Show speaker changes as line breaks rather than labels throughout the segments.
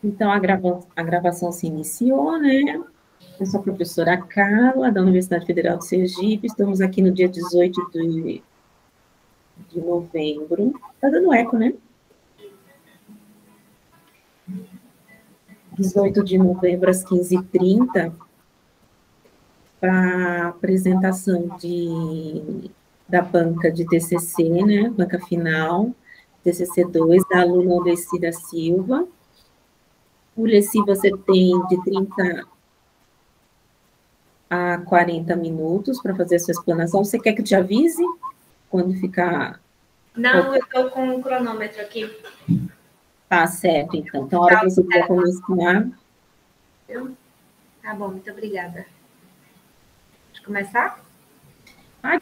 Então, a gravação se iniciou, né? Eu sou a professora Carla, da Universidade Federal de Sergipe. Estamos aqui no dia 18 de novembro. Está dando eco, né? 18 de novembro, às 15h30, para a apresentação da banca de TCC, né? Banca final, TCC 2, da aluna Aldeci da Silva. O Leci, você tem de 30 a 40 minutos para fazer a sua explanação. Você quer que eu te avise quando ficar...
Não, eu estou com um cronômetro aqui.
Tá certo, então. Então, a hora que você quiser começar...
Tá bom, muito obrigada. Pode começar?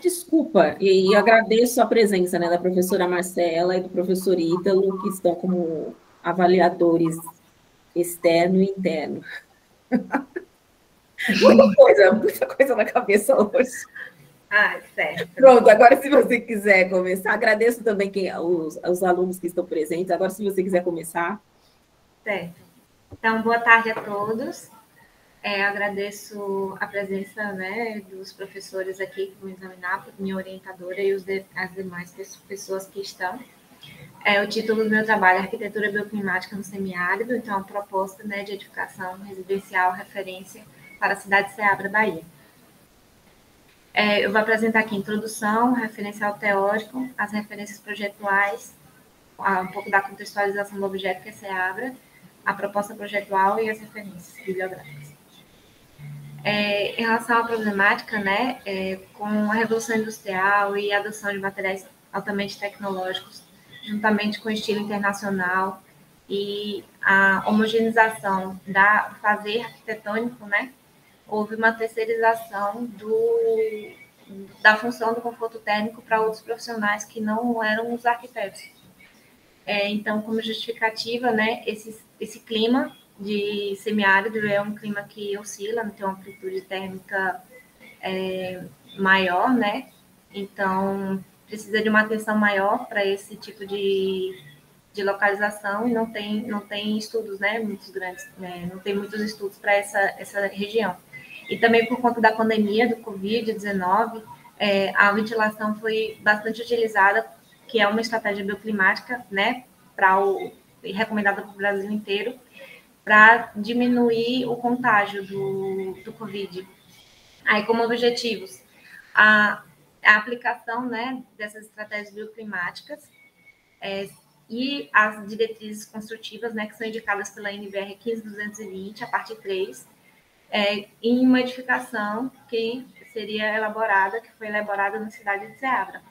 Desculpa, e agradeço a presença, né, da professora Marcela e do professor Ítalo, que estão como avaliadores externo e interno. Muita coisa na cabeça hoje.
Certo.
Pronto, agora se você quiser começar, agradeço também os alunos que estão presentes. Agora, se você quiser começar.
Certo. Então, boa tarde a todos. Agradeço a presença, né, dos professores aqui que vão examinar, minha orientadora e as demais pessoas que estão. O título do meu trabalho é Arquitetura Bioclimática no Semiárido, então a proposta, né, de edificação residencial referência para a cidade de Ceabra, Bahia. Eu vou apresentar aqui a introdução, referencial teórico, as referências projetuais, um pouco da contextualização do objeto que é Ceabra, a proposta projetual e as referências bibliográficas. Em relação à problemática, né, com a Revolução Industrial e a adoção de materiais altamente tecnológicos, juntamente com o estilo internacional e a homogeneização do fazer arquitetônico, né, houve uma terceirização da função do conforto térmico para outros profissionais que não eram os arquitetos. Então, como justificativa, né, esse clima de semiárido é um clima que oscila, tem uma amplitude térmica maior, né? Então, precisa de uma atenção maior para esse tipo de localização e não tem estudos, né, muitos grandes, né? Não tem muitos estudos para essa região. E também por conta da pandemia do Covid-19, a ventilação foi bastante utilizada, que é uma estratégia bioclimática, né, recomendada para o Brasil inteiro, para diminuir o contágio do Covid. Aí, como objetivos, a aplicação, né, dessas estratégias bioclimáticas e as diretrizes construtivas, né, que são indicadas pela NBR 15220, a parte 3, em uma edificação que foi elaborada na cidade de Ceabra.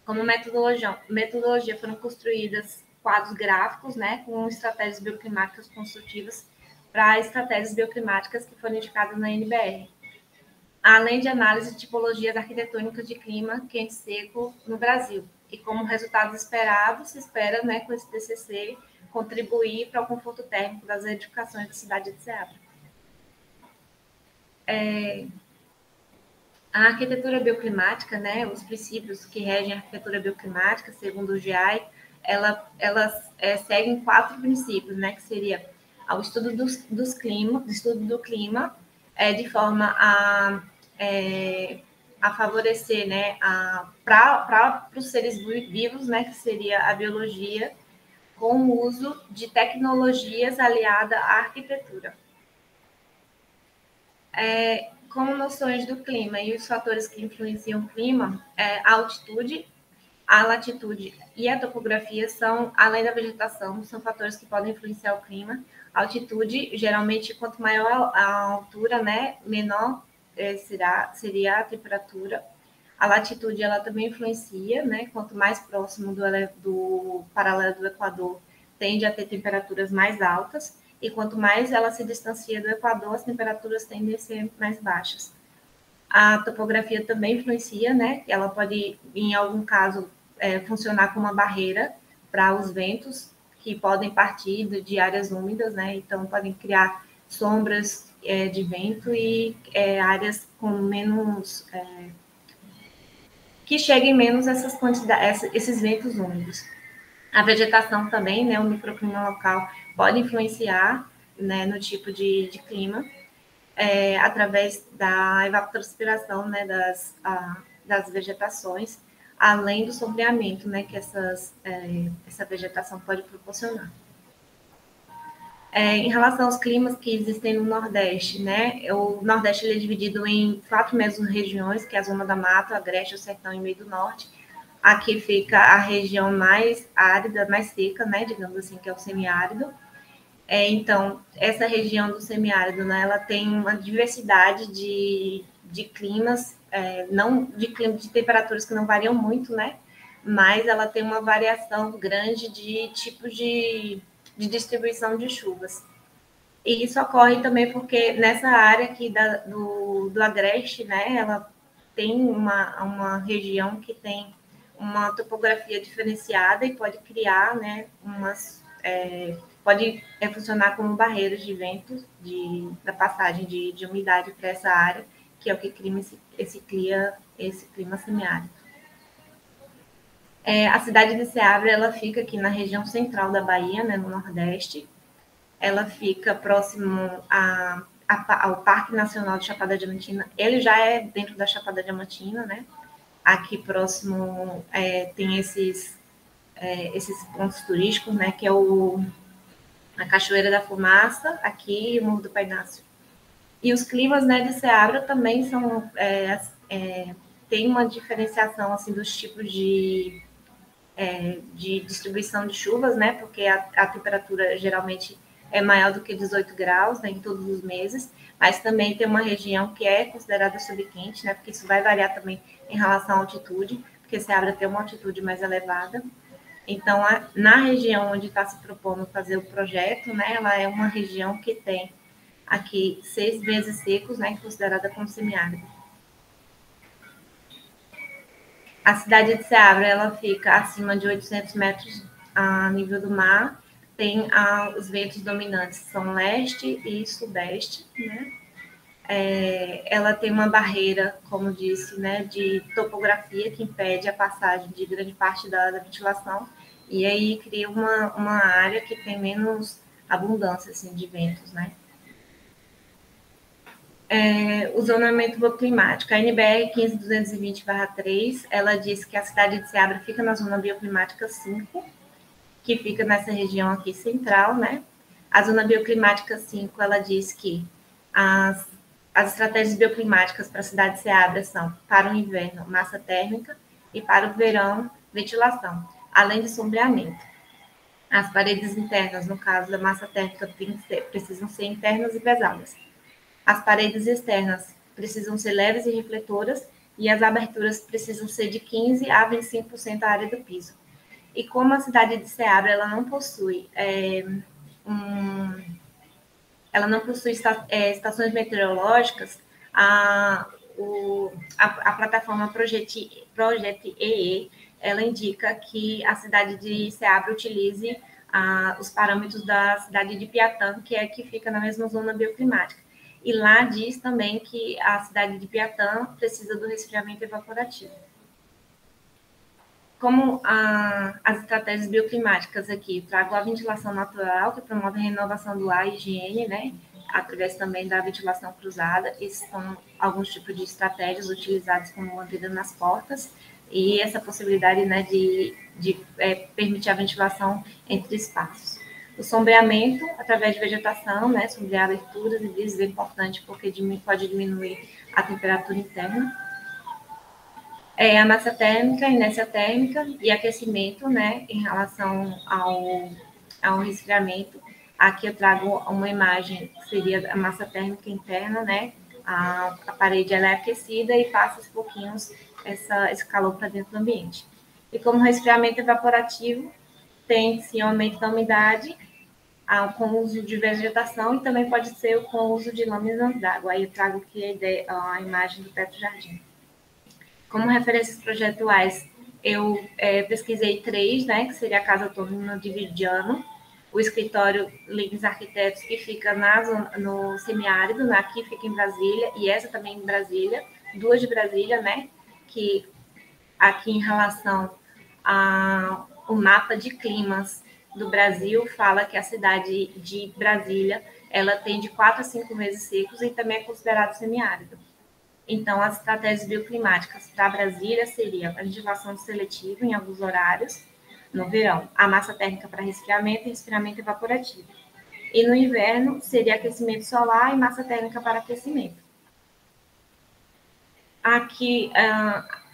Como metodologia foram construídas quadros gráficos, né, com estratégias bioclimáticas construtivas para estratégias bioclimáticas que foram indicadas na NBR, além de análise de tipologias arquitetônicas de clima quente e seco no Brasil. E como resultados esperados, se espera, né, com esse TCC, contribuir para o conforto térmico das edificações da cidade de Ceabra. A arquitetura bioclimática, né, os princípios que regem a arquitetura bioclimática, segundo o GIAI, elas seguem 4 princípios, né, que seria o estudo do clima, de forma a favorecer, né, para os seres vivos, né, que seria a biologia, com o uso de tecnologias aliada à arquitetura. Como noções do clima e os fatores que influenciam o clima, a altitude, a latitude e a topografia são, além da vegetação, são fatores que podem influenciar o clima. A altitude, geralmente, quanto maior a altura, né, menor seria a temperatura. A latitude, ela também influencia, né, quanto mais próximo do paralelo do Equador, tende a ter temperaturas mais altas, e quanto mais ela se distancia do Equador, as temperaturas tendem a ser mais baixas. A topografia também influencia, né? Ela pode, em algum caso, funcionar como uma barreira para os ventos que podem partir de áreas úmidas, né? Então, podem criar sombras de vento e áreas com menos... que cheguem menos essas quantidades, esses ventos úmidos. A vegetação também, né, o microclima local pode influenciar, né, no tipo de clima, através da evapotranspiração, né, das vegetações, além do sombreamento, né, que essa vegetação pode proporcionar. Em relação aos climas que existem no Nordeste, né, o Nordeste ele é dividido em 4 mesorregiões, que é a Zona da Mata, o Agreste, o Sertão e o Meio do Norte. Aqui fica a região mais árida, mais seca, né, digamos assim, que é o semiárido. Então, essa região do semiárido, né, ela tem uma diversidade de climas, não de climas de temperaturas que não variam muito, né, mas ela tem uma variação grande de tipos de distribuição de chuvas. E isso ocorre também porque nessa área aqui do Agreste, né, ela tem uma região que tem uma topografia diferenciada e pode criar, né, pode funcionar como barreiras de vento da passagem de umidade para essa área, que é o que cria esse clima semiárido. A cidade de Ceará, ela fica aqui na região central da Bahia, né, no Nordeste. Ela fica próximo ao Parque Nacional de Chapada Diamantina. Ele já é dentro da Chapada Diamantina, né? Aqui próximo tem esses pontos turísticos, né? Que é a Cachoeira da Fumaça, aqui e o Morro do Painácio. E os climas, né, de Ceará também tem uma diferenciação assim dos tipos de distribuição de chuvas, né? Porque a temperatura geralmente é maior do que 18 graus, né, em todos os meses, mas também tem uma região que é considerada subquente, né? Porque isso vai variar também em relação à altitude, porque Ceará tem uma altitude mais elevada. Então, na região onde está se propondo fazer o projeto, né, ela é uma região que tem aqui 6 meses secos, né, considerada como semiárida. A cidade de Ceará, ela fica acima de 800 metros a nível do mar, tem os ventos dominantes, são leste e sudeste, né? Ela tem uma barreira, como disse, né, de topografia que impede a passagem de grande parte da ventilação, e aí cria uma área que tem menos abundância assim, de ventos, né? O zonamento bioclimático. A NBR 15220/3, ela diz que a cidade de Ceará fica na zona bioclimática 5, que fica nessa região aqui central, né? A zona bioclimática 5, ela diz que as estratégias bioclimáticas para a cidade de Ceará são, para o inverno, massa térmica e para o verão, ventilação, além de sombreamento. As paredes internas, no caso da massa térmica, precisam ser internas e pesadas. As paredes externas precisam ser leves e refletoras e as aberturas precisam ser de 15% a 25% da área do piso. E como a cidade de Ceará ela não possui estações meteorológicas, a plataforma Project EE ela indica que a cidade de Ceará utilize os parâmetros da cidade de Piatã, que é que fica na mesma zona bioclimática. E lá diz também que a cidade de Piatã precisa do resfriamento evaporativo. Como as estratégias bioclimáticas aqui, trago a ventilação natural, que promove a renovação do ar e higiene, né? Através também da ventilação cruzada. Esses são alguns tipos de estratégias utilizadas como mantida nas portas e essa possibilidade, né, de permitir a ventilação entre espaços. O sombreamento, através de vegetação, né, sombrear aberturas e vias é importante porque pode diminuir a temperatura interna. A massa térmica, inércia térmica e aquecimento, né, em relação ao resfriamento. Aqui eu trago uma imagem que seria a massa térmica interna, né, a parede ela é aquecida e passa aos pouquinhos esse calor para dentro do ambiente. E como resfriamento evaporativo, tem-se um aumento da umidade com o uso de vegetação e também pode ser com o uso de lâminas d'água. Aí eu trago aqui a imagem do teto jardim. Como referências projetuais, eu pesquisei 3, né, que seria a Casa Autônoma de Vidiano, o escritório Lins Arquitetos, que fica no semiárido, né, aqui fica em Brasília, e essa também em Brasília, 2 de Brasília, né, que aqui em relação ao o mapa de climas do Brasil fala que a cidade de Brasília ela tem de 4 a 5 meses secos e também é considerado semiárido. Então, as estratégias bioclimáticas para Brasília seria a ventilação seletiva em alguns horários, no verão, a massa térmica para resfriamento e resfriamento evaporativo. E no inverno, seria aquecimento solar e massa térmica para aquecimento. Aqui,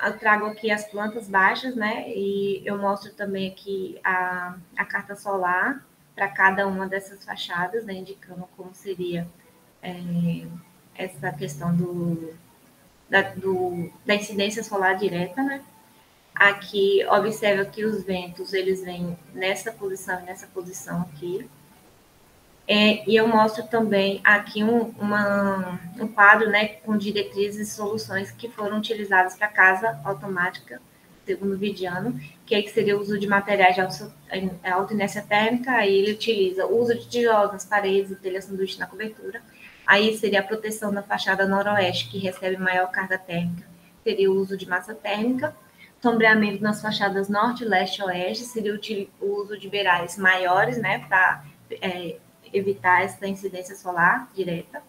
eu trago aqui as plantas baixas, né? E eu mostro também aqui a carta solar para cada uma dessas fachadas, né? Indicando como seria essa questão da incidência solar direta, né? Aqui, observa que os ventos, eles vêm nessa posição aqui. E eu mostro também aqui um quadro, né, com diretrizes e soluções que foram utilizadas para casa automática, segundo Vidiano, que aí seria o uso de materiais de alta inércia térmica, aí ele utiliza o uso de tijolos nas paredes e telha sanduíche na cobertura, aí seria a proteção da fachada noroeste, que recebe maior carga térmica, seria o uso de massa térmica, sombreamento nas fachadas norte, leste e oeste, seria o uso de beirais maiores, né, para evitar essa incidência solar direta,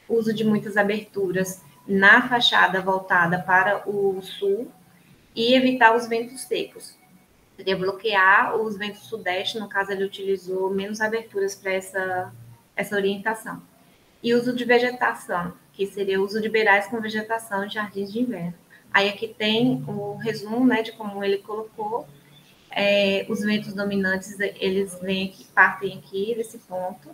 uso de muitas aberturas na fachada voltada para o sul e evitar os ventos secos. Seria bloquear os ventos sudeste, no caso ele utilizou menos aberturas para essa orientação. E uso de vegetação, que seria o uso de beirais com vegetação em jardins de inverno. Aí aqui tem o resumo, né, de como ele colocou. Os ventos dominantes, eles vêm aqui, partem aqui desse ponto.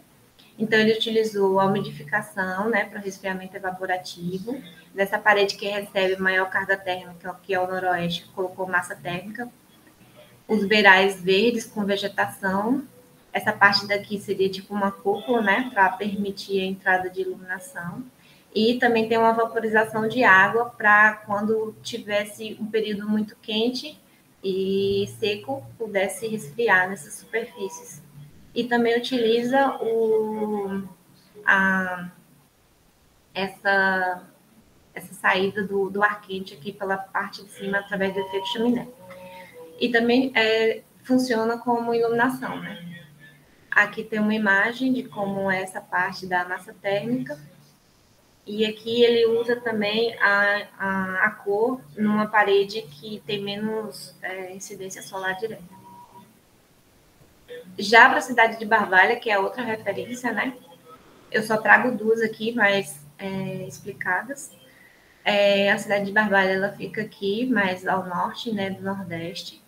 Então, ele utilizou a umidificação, né, para o resfriamento evaporativo. Nessa parede que recebe maior carga térmica, que é o noroeste, colocou massa térmica. Os beirais verdes com vegetação. Essa parte daqui seria tipo uma cúpula, né, para permitir a entrada de iluminação. E também tem uma vaporização de água para quando tivesse um período muito quente e seco, pudesse resfriar nessas superfícies. E também utiliza essa saída do ar quente aqui pela parte de cima através do efeito chaminé. E também funciona como iluminação, né? Aqui tem uma imagem de como é essa parte da massa térmica. E aqui ele usa também a cor numa parede que tem menos incidência solar direta. Já para a cidade de Barbalha, que é outra referência, né? Eu só trago duas aqui, mais explicadas. A cidade de Barbalha, ela fica aqui, mais ao norte, né, do Nordeste.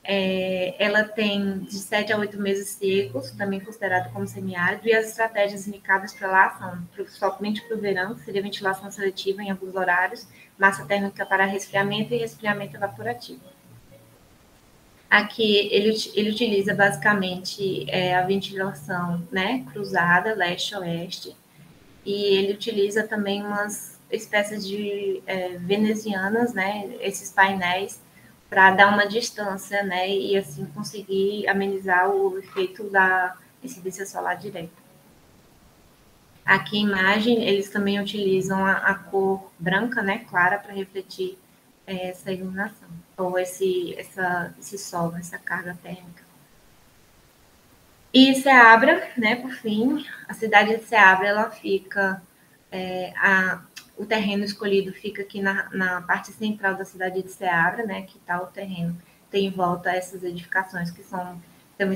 Ela tem de 7 a 8 meses secos, também considerado como semiárido, e as estratégias indicadas para lá são somente para o verão, que seria ventilação seletiva em alguns horários, massa térmica para resfriamento e resfriamento evaporativo. Aqui ele utiliza basicamente a ventilação, né, cruzada, leste-oeste, e ele utiliza também umas espécies de venezianas, né, esses painéis, para dar uma distância, né, e assim conseguir amenizar o efeito da incidência solar direta. Aqui em imagem, eles também utilizam a cor branca, né, clara, para refletir essa iluminação, ou esse sol, essa carga térmica. E Ceabra, né, por fim, a cidade de Ceabra, ela fica, o terreno escolhido fica aqui na parte central da cidade de Ceabra, né, que está o terreno, tem em volta essas edificações que tem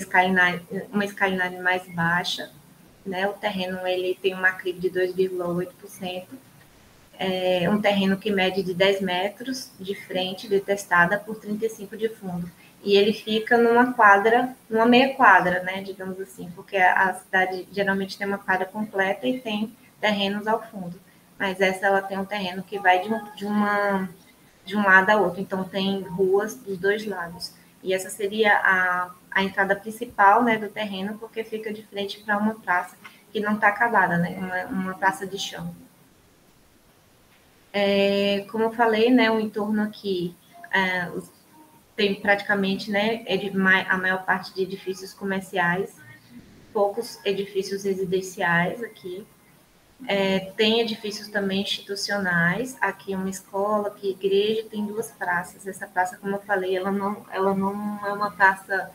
uma escalinade mais baixa, né, o terreno ele tem uma aclive de 2,8%, um terreno que mede de 10 metros de frente, detestada, por 35 de fundo. E ele fica numa meia quadra, né, digamos assim, porque a cidade geralmente tem uma quadra completa e tem terrenos ao fundo. Mas essa ela tem um terreno que vai de um lado a outro, então tem ruas dos dois lados. E essa seria a entrada principal, né, do terreno, porque fica de frente para uma praça que não está acabada, né, uma praça de chão. Como eu falei, né, o entorno aqui tem praticamente, né, a maior parte de edifícios comerciais, poucos edifícios residenciais aqui. Tem edifícios também institucionais, aqui uma escola, aqui igreja, tem 2 praças. Essa praça, como eu falei, ela não é uma praça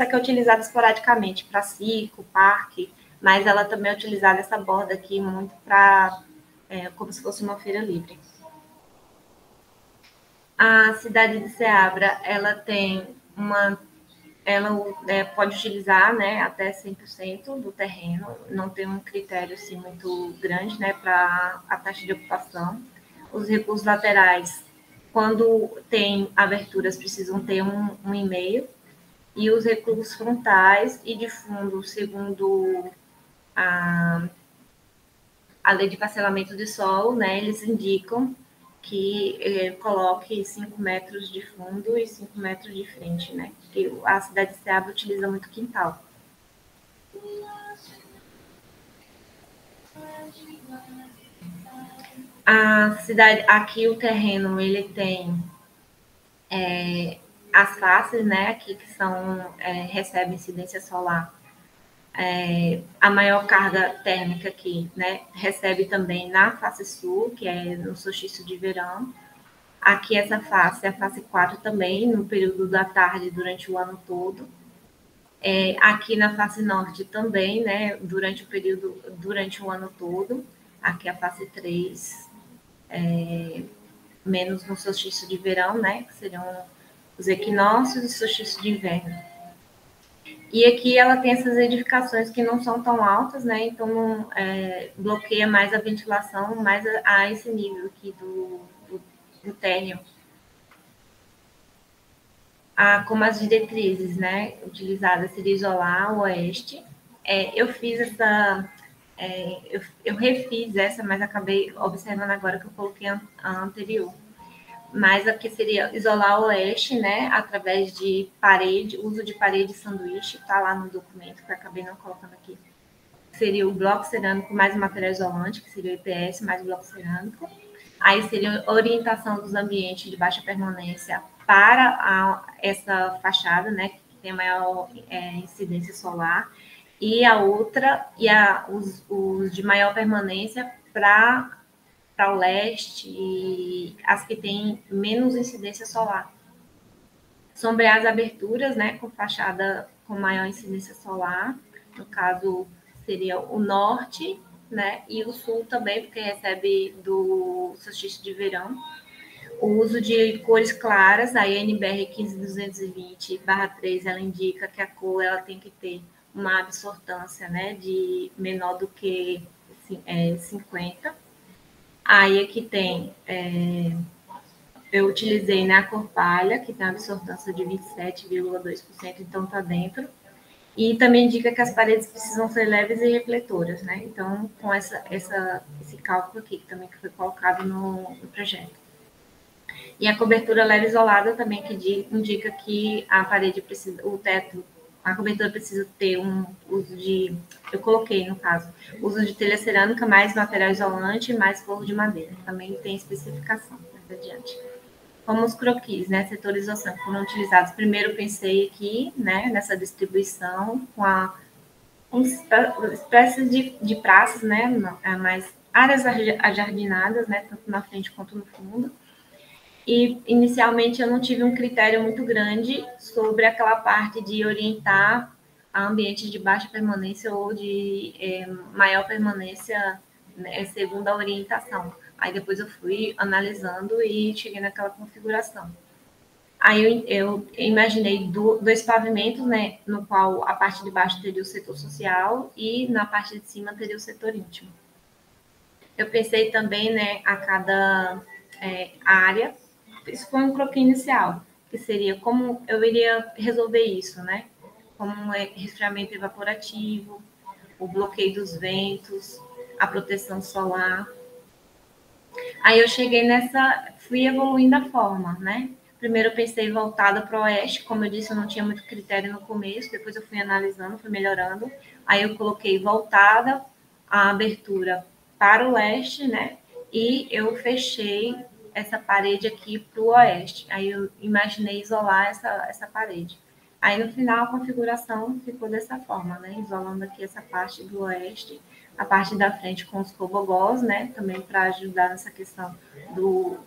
que é utilizada esporadicamente para circo, parque, mas ela também é utilizada essa borda aqui muito para como se fosse uma feira livre. A cidade de Ceabra, ela tem uma ela pode utilizar, né, até 100% do terreno, não tem um critério assim muito grande, né, para a taxa de ocupação. Os recursos laterais, quando tem aberturas, precisam ter um e-mail, e os recursos frontais e de fundo, segundo a, a lei de parcelamento de solo, né, eles indicam que coloque 5 metros de fundo e 5 metros de frente, né? Porque a cidade de Ceabra utiliza muito quintal. A cidade, aqui o terreno, ele tem as faces, né, aqui que são, recebem incidência solar. A maior carga térmica aqui, né, recebe também na face sul, que é no solstício de verão. Aqui essa face, a face 4 também, no período da tarde, durante o ano todo. Aqui na face norte também, né, durante o ano todo. Aqui a face 3, menos no solstício de verão, né, que seriam os equinócios e solstício de inverno. E aqui ela tem essas edificações que não são tão altas, né, então bloqueia mais a ventilação, mais a esse nível aqui do térreo. Como as diretrizes, né, utilizadas seria isolar o oeste. Eu fiz essa, eu refiz essa, mas acabei observando agora que eu coloquei a anterior. Mas aqui seria isolar o oeste, né, através de parede, uso de parede sanduíche, tá lá no documento, que eu acabei não colocando aqui. Seria o bloco cerâmico mais material isolante, que seria o EPS mais bloco cerâmico. Aí seria a orientação dos ambientes de baixa permanência para essa fachada, né, que tem maior incidência solar, e a outra, os de maior permanência para o leste e as que têm menos incidência solar. Sombrear as aberturas, né, com fachada com maior incidência solar, no caso seria o norte, né, e o sul também, porque recebe do solstício de verão. O uso de cores claras, a NBR 15220/3, ela indica que a cor ela tem que ter uma absortância, né, de menor do que 50. Aí aqui tem, eu utilizei na cor palha, que tem uma absortância de 27,2%, então está dentro. E também indica que as paredes precisam ser leves e refletoras, né? Então, com esse cálculo aqui, que também foi colocado no projeto. E a cobertura leve isolada também, que indica que a parede precisa, o teto, a cobertura precisa ter um uso de, eu coloquei no caso, uso de telha cerâmica, mais material isolante e mais forro de madeira. Também tem especificação mais adiante. Como os croquis, né, setorização, foram utilizados. Primeiro pensei aqui, né, nessa distribuição com espécies de praças, né, mais áreas ajardinadas, né, tanto na frente quanto no fundo. E inicialmente eu não tive um critério muito grande sobre aquela parte de orientar a ambientes de baixa permanência ou de maior permanência, né, segundo a orientação. Aí depois eu fui analisando e cheguei naquela configuração. Aí eu imaginei dois pavimentos, né, no qual a parte de baixo teria o setor social e na parte de cima teria o setor íntimo. Eu pensei também, né, a cada área. Isso foi um croquis inicial, que seria como eu iria resolver isso, né? Como resfriamento evaporativo, o bloqueio dos ventos, a proteção solar. Aí eu cheguei fui evoluindo a forma, né? Primeiro eu pensei voltada para o oeste, como eu disse, eu não tinha muito critério no começo, depois eu fui analisando, fui melhorando. Aí eu coloquei voltada a abertura para o leste, né? E eu fechei essa parede aqui para o oeste. Aí eu imaginei isolar essa parede. Aí no final a configuração ficou dessa forma, né? Isolando aqui essa parte do oeste, a parte da frente com os cobogós, né, também para ajudar nessa questão do,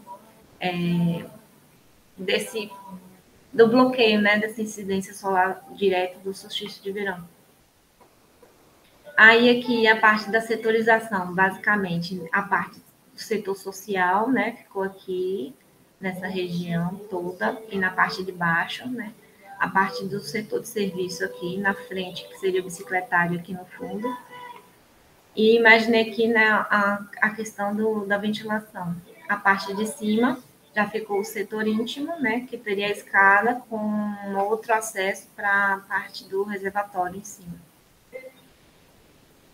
do bloqueio, né, dessa incidência solar direta do solstício de verão. Aí aqui a parte da setorização, basicamente a parte do setor social, né, ficou aqui nessa região toda e na parte de baixo, né, a parte do setor de serviço aqui na frente, que seria o bicicletário aqui no fundo. E imaginei aqui, né, a questão da ventilação. A parte de cima já ficou o setor íntimo, né, que teria a escada com outro acesso para a parte do reservatório em cima.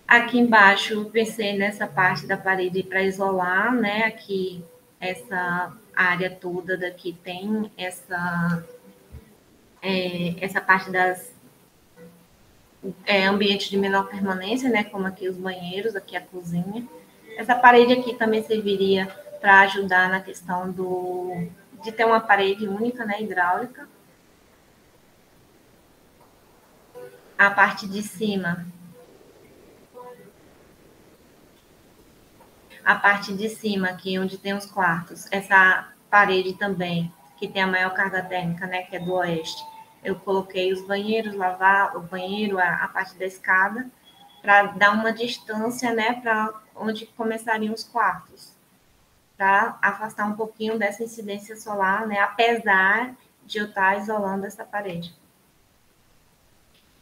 Aqui embaixo, pensei nessa parte da parede para isolar, né? Aqui, essa área toda daqui tem essa parte das ambientes de menor permanência, né? Como aqui os banheiros, aqui a cozinha. Essa parede aqui também serviria para ajudar na questão de ter uma parede única, né? Hidráulica. A parte de cima, aqui onde tem os quartos, essa parede também, que tem a maior carga térmica, né, que é do oeste, eu coloquei os banheiros, lavar o banheiro, a parte da escada, para dar uma distância, né, para onde começariam os quartos, para afastar um pouquinho dessa incidência solar, né, apesar de eu estar isolando essa parede.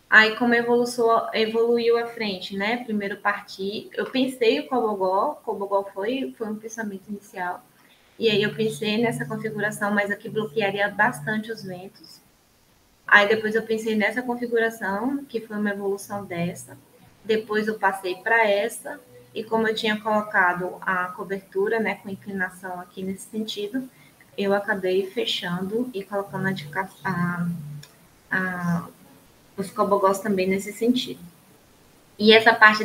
Aí, como evoluiu à frente, né? Primeiro parti, eu pensei o Cobogó foi um pensamento inicial. E aí eu pensei nessa configuração, mas aqui bloquearia bastante os ventos. Aí depois eu pensei nessa configuração, que foi uma evolução dessa. Depois eu passei para essa, e como eu tinha colocado a cobertura, né, com inclinação aqui nesse sentido, eu acabei fechando e colocando os cobogós também nesse sentido. E essa parte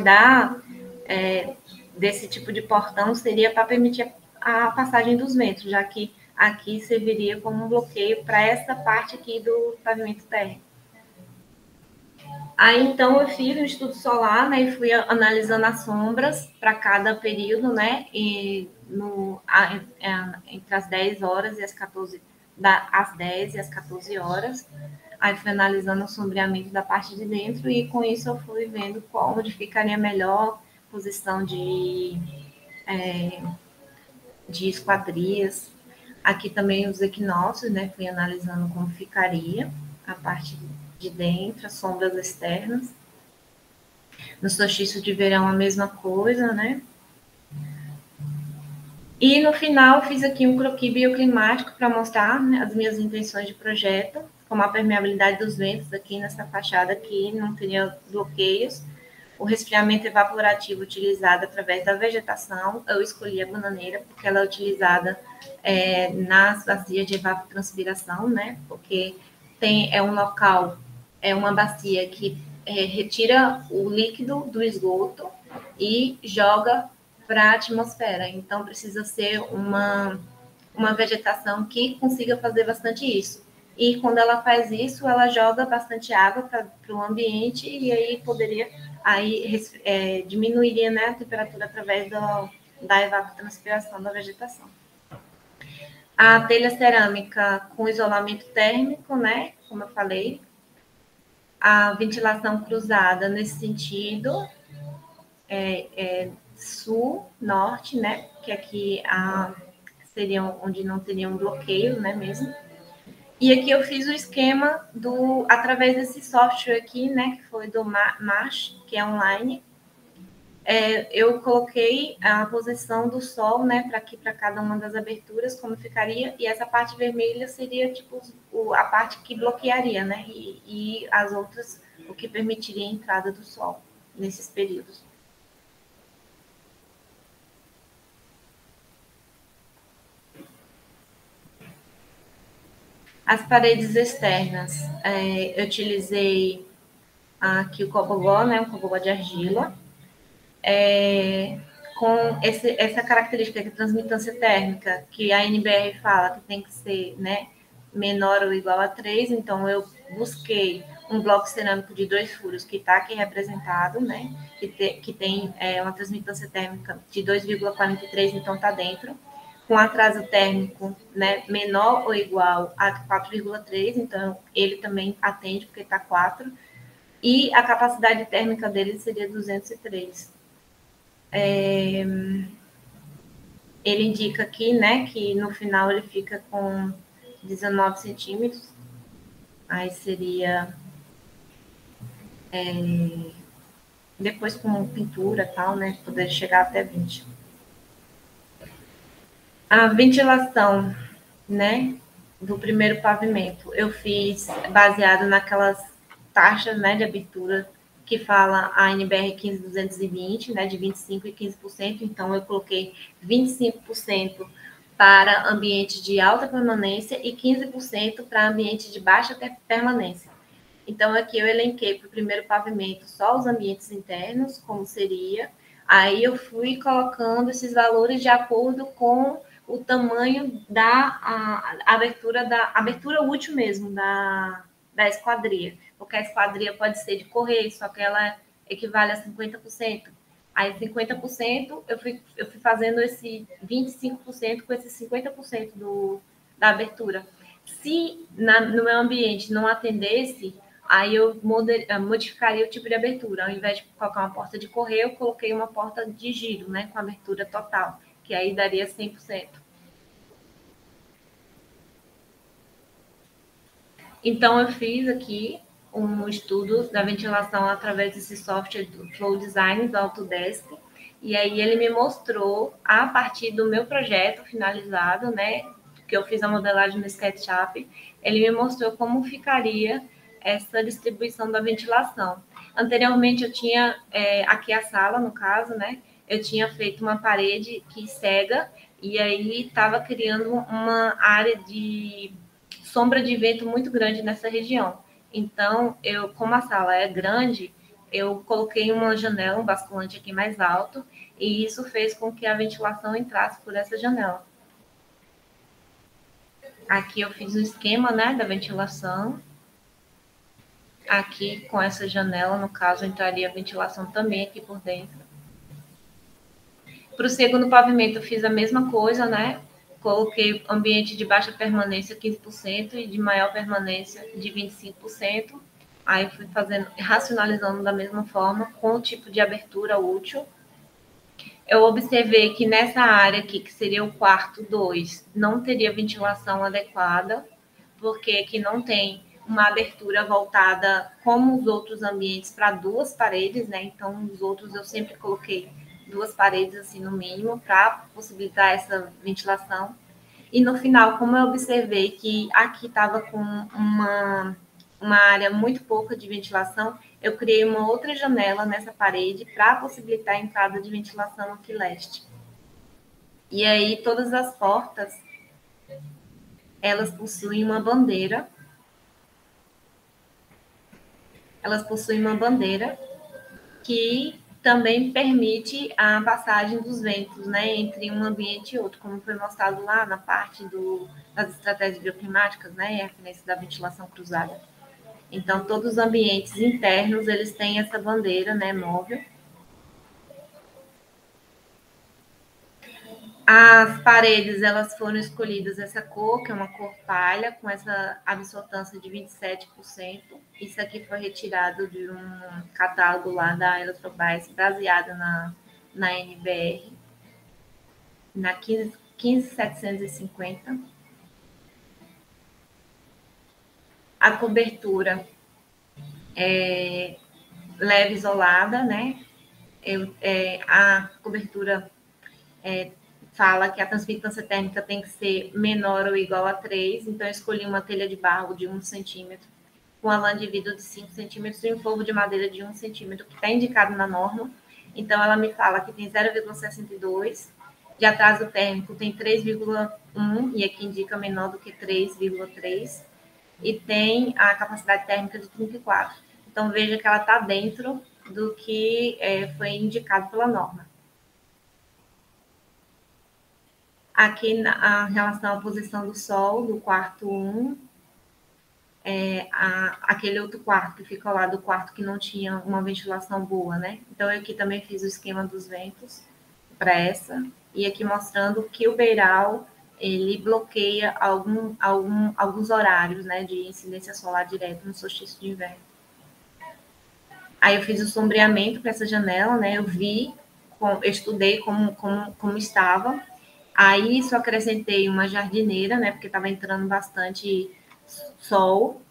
desse tipo de portão seria para permitir a passagem dos ventos, já que aqui serviria como um bloqueio para essa parte aqui do pavimento térreo. Aí, então, eu fiz um estudo solar, né, e fui analisando as sombras para cada período, né, e entre as 10 horas e as 14, às 10 e às 14 horas. Aí fui analisando o sombreamento da parte de dentro e com isso eu fui vendo onde ficaria melhor posição de esquadrias. Aqui também os equinócios, né? Fui analisando como ficaria a parte de dentro, as sombras externas. No solstício de verão a mesma coisa, né? E no final fiz aqui um croquis bioclimático para mostrar, né, as minhas intenções de projeto, como a permeabilidade dos ventos aqui nessa fachada aqui, não teria bloqueios, o resfriamento evaporativo utilizado através da vegetação, eu escolhi a bananeira porque ela é utilizada nas bacias de evapotranspiração, né, porque é um local, é uma bacia que retira o líquido do esgoto e joga para a atmosfera. Então, precisa ser uma vegetação que consiga fazer bastante isso. E quando ela faz isso, ela joga bastante água para o ambiente e aí diminuiria, né, a temperatura através da evapotranspiração da vegetação. A telha cerâmica com isolamento térmico, né, como eu falei. A ventilação cruzada nesse sentido, sul, norte, né? Que aqui seria onde não teria um bloqueio, né, mesmo. E aqui eu fiz o esquema através desse software aqui, né, que foi do MASH, que é online. Eu coloquei a posição do sol, né, para cada uma das aberturas, como ficaria, e essa parte vermelha seria tipo a parte que bloquearia, né, e as outras, o que permitiria a entrada do sol nesses períodos. As paredes externas, eu utilizei aqui o cobogó, né, um cobogó de argila, com essa característica de transmitância térmica, que a NBR fala que tem que ser, né, menor ou igual a 3, então eu busquei um bloco cerâmico de 2 furos, que está aqui representado, né? Que tem uma transmitância térmica de 2,43, então está dentro, com atraso térmico, né, menor ou igual a 4,3, então ele também atende, porque está 4, e a capacidade térmica dele seria 203. Ele indica aqui, né, que no final ele fica com 19 centímetros, aí seria depois com pintura e tal, né, poder chegar até 20. A ventilação, né, do primeiro pavimento, eu fiz baseado naquelas taxas, né, de abertura que fala a NBR 15220, né, de 25% e 15%, então eu coloquei 25% para ambiente de alta permanência e 15% para ambiente de baixa permanência. Então, aqui eu elenquei para o primeiro pavimento só os ambientes internos, como seria. Aí eu fui colocando esses valores de acordo com o tamanho da abertura útil mesmo da esquadria. Porque a esquadria pode ser de correio, só que ela equivale a 50%. Aí 50% eu fui fazendo esse 25% com esse 50% da abertura. Se no meu ambiente não atendesse, aí eu modificaria o tipo de abertura. Ao invés de colocar uma porta de correio, eu coloquei uma porta de giro, né, com abertura total, que aí daria 100%. Então, eu fiz aqui um estudo da ventilação através desse software do Flow Design do Autodesk, e aí ele me mostrou, a partir do meu projeto finalizado, né, que eu fiz a modelagem no SketchUp, ele me mostrou como ficaria essa distribuição da ventilação. Anteriormente, eu tinha, aqui a sala, no caso, né, eu tinha feito uma parede que cega, e aí estava criando uma área de sombra de vento muito grande nessa região. Então, como a sala é grande, eu coloquei uma janela, um basculante aqui mais alto, e isso fez com que a ventilação entrasse por essa janela. Aqui eu fiz o esquema, né, da ventilação. Aqui, com essa janela, no caso, entraria a ventilação também aqui por dentro. Para o segundo pavimento, eu fiz a mesma coisa, né? Coloquei ambiente de baixa permanência 15% e de maior permanência de 25%. Aí fui racionalizando da mesma forma, com o tipo de abertura útil. Eu observei que nessa área aqui, que seria o quarto 2, não teria ventilação adequada, porque aqui não tem uma abertura voltada como os outros ambientes para 2 paredes, né? Então, os outros eu sempre coloquei 2 paredes, assim, no mínimo, para possibilitar essa ventilação. E no final, como eu observei que aqui estava com uma área muito pouca de ventilação, eu criei uma outra janela nessa parede para possibilitar a entrada de ventilação aqui leste. E aí, todas as portas, elas possuem uma bandeira. Elas possuem uma bandeira que também permite a passagem dos ventos, né, entre um ambiente e outro, como foi mostrado lá na parte das estratégias bioclimáticas, né, e a referência da ventilação cruzada. Então, todos os ambientes internos, eles têm essa bandeira, né, móvel. As paredes, elas foram escolhidas essa cor, que é uma cor palha, com essa absortância de 27%. Isso aqui foi retirado de um catálogo lá da Eletrobras, baseado na NBR, na 15750. A cobertura é leve isolada, né? A cobertura fala que a transmitância térmica tem que ser menor ou igual a 3, então eu escolhi uma telha de barro de 1 centímetro, com a lã de vidro de 5 centímetros e um forro de madeira de 1 centímetro, que está indicado na norma. Então, ela me fala que tem 0,62, de atraso térmico tem 3,1, e aqui indica menor do que 3,3, e tem a capacidade térmica de 34. Então, veja que ela está dentro do que foi indicado pela norma. Aqui, em relação à posição do Sol, do quarto 1, aquele outro quarto que fica lá do quarto que não tinha uma ventilação boa, né? Então, eu aqui também fiz o esquema dos ventos para essa, e aqui mostrando que o beiral ele bloqueia alguns horários, né, de incidência solar direta no solstício de inverno. Aí eu fiz o sombreamento para essa janela, né? Eu vi, eu estudei como estava. Aí só acrescentei uma jardineira, né? Porque estava entrando bastante sol,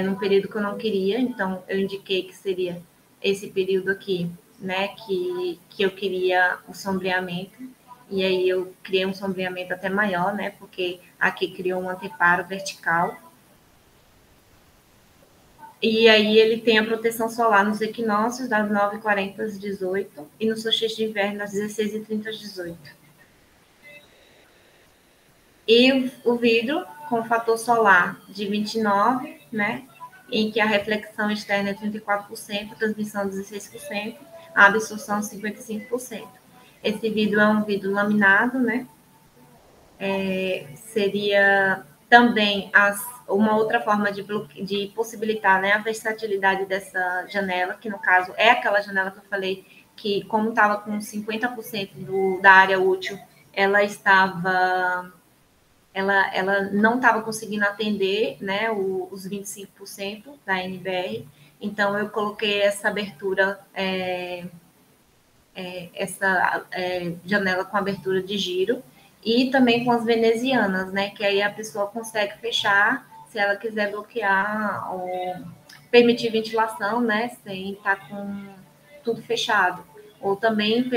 num período que eu não queria. Então eu indiquei que seria esse período aqui, né? Que eu queria o sombreamento. E aí eu criei um sombreamento até maior, né? Porque aqui criou um anteparo vertical. E aí ele tem a proteção solar nos equinócios, das 9h40 às 18 e no solstício de inverno, das 16h30 às 18. E o vidro com fator solar de 29, né? Em que a reflexão externa é 34%, a transmissão 16%, a absorção 55%. Esse vidro é um vidro laminado, né? Seria também uma outra forma de possibilitar, né, a versatilidade dessa janela, que no caso é aquela janela que eu falei que, como estava com 50% da área útil, ela não estava conseguindo atender, né, os 25% da NBR. Então, eu coloquei essa abertura, janela com abertura de giro, e também com as venezianas, né? Que aí a pessoa consegue fechar se ela quiser bloquear ou permitir ventilação, né? Sem estar com tudo fechado. Ou também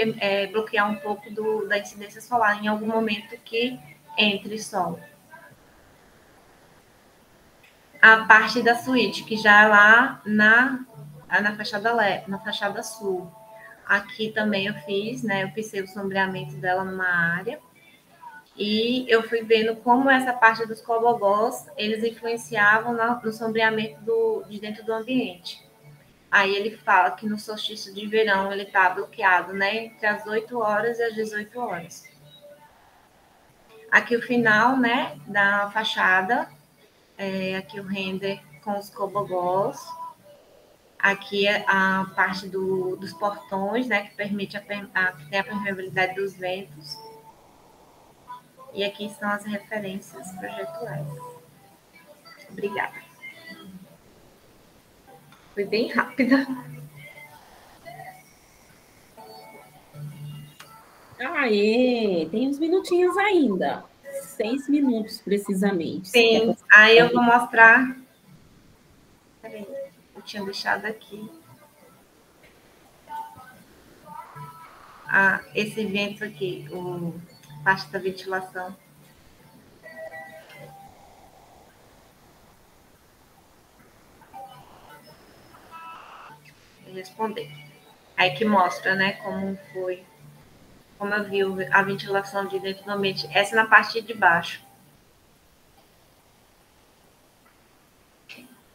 bloquear um pouco da incidência solar em algum momento que entre sol. A parte da suíte, que já é lá na fachada sul. Aqui também eu fiz, né? Eu pisei o sombreamento dela numa área. E eu fui vendo como essa parte dos cobogós, eles influenciavam no sombreamento de dentro do ambiente. Aí ele fala que no solstício de verão ele está bloqueado, né? Entre as 8 horas e as 18 horas. Aqui o final, né? Da fachada. Aqui o render com os cobogós. Aqui é a parte dos portões, né? Que permite que tem a permeabilidade dos ventos. E aqui são as referências projetuais. Obrigada. Foi bem rápida.
Aê, tem uns minutinhos ainda. 6 minutos, precisamente.
Sim, aí eu vou mostrar. Peraí, eu tinha deixado aqui. Esse vento aqui, parte da ventilação. Vou responder. Aí que mostra, né, como foi, como eu vi a ventilação de dentro do ambiente. Essa na parte de baixo.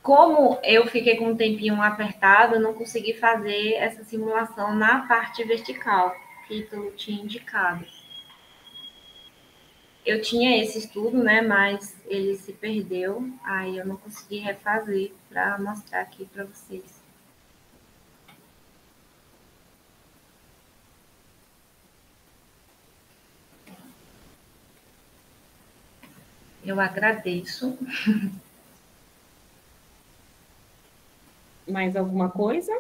Como eu fiquei com um tempinho apertado, eu não consegui fazer essa simulação na parte vertical, que tu tinha indicado. Eu tinha esse estudo, né, mas ele se perdeu, aí eu não consegui refazer para mostrar aqui para vocês. Eu agradeço.
Mais alguma coisa?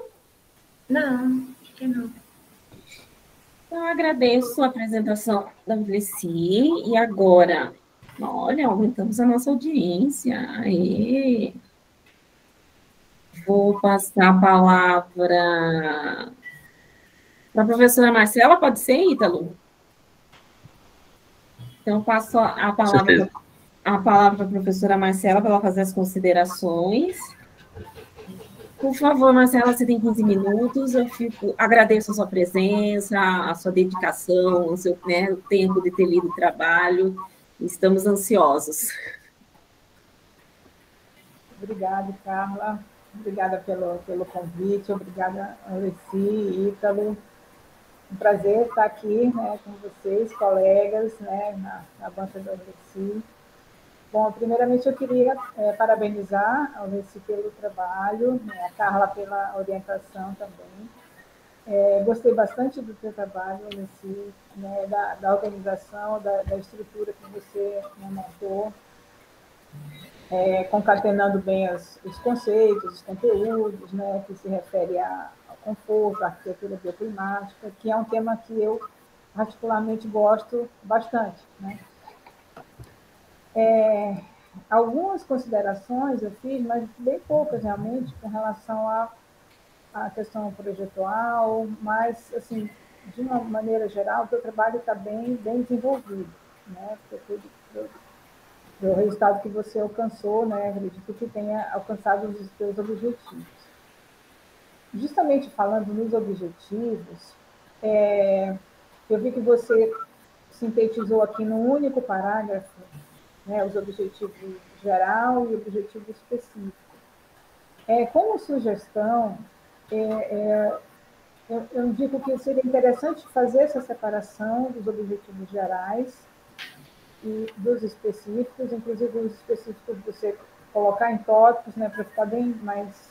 Não, acho que não.
Então, eu agradeço a apresentação da Vleci. E agora, olha, aumentamos a nossa audiência. Aê. Vou passar a palavra para a professora Marcela, pode ser, Ítalo? Então, passo a palavra para a professora Marcela para ela fazer as considerações. Por favor, Marcela, você tem 15 minutos. Agradeço a sua presença, a sua dedicação, o seu, né, o tempo de ter lido o trabalho. Estamos ansiosos.
Obrigada, Carla. Obrigada pelo convite. Obrigada, Alessi e Ítalo. Um prazer estar aqui, né, com vocês, colegas, né, na banca da Alessi. Bom, primeiramente eu queria parabenizar a Alessi pelo trabalho, né, a Carla pela orientação também. Gostei bastante do teu trabalho, Alessi, né, da organização, da estrutura que você, né, montou, concatenando bem os conceitos, os conteúdos, né, que se refere ao conforto, à arquitetura bioclimática, que é um tema que eu particularmente gosto bastante, né? Algumas considerações eu fiz, mas bem poucas realmente, com relação à questão projetual, mas, assim, de uma maneira geral, o teu trabalho está bem desenvolvido, né? Do resultado que você alcançou, né? Acredito que tenha alcançado os seus objetivos. Justamente falando nos objetivos, eu vi que você sintetizou aqui num único parágrafo, né, os objetivos geral e o objetivo específico. Como sugestão, eu digo que seria interessante fazer essa separação dos objetivos gerais e dos específicos, inclusive os específicos você colocar em tópicos, né, para ficar bem mais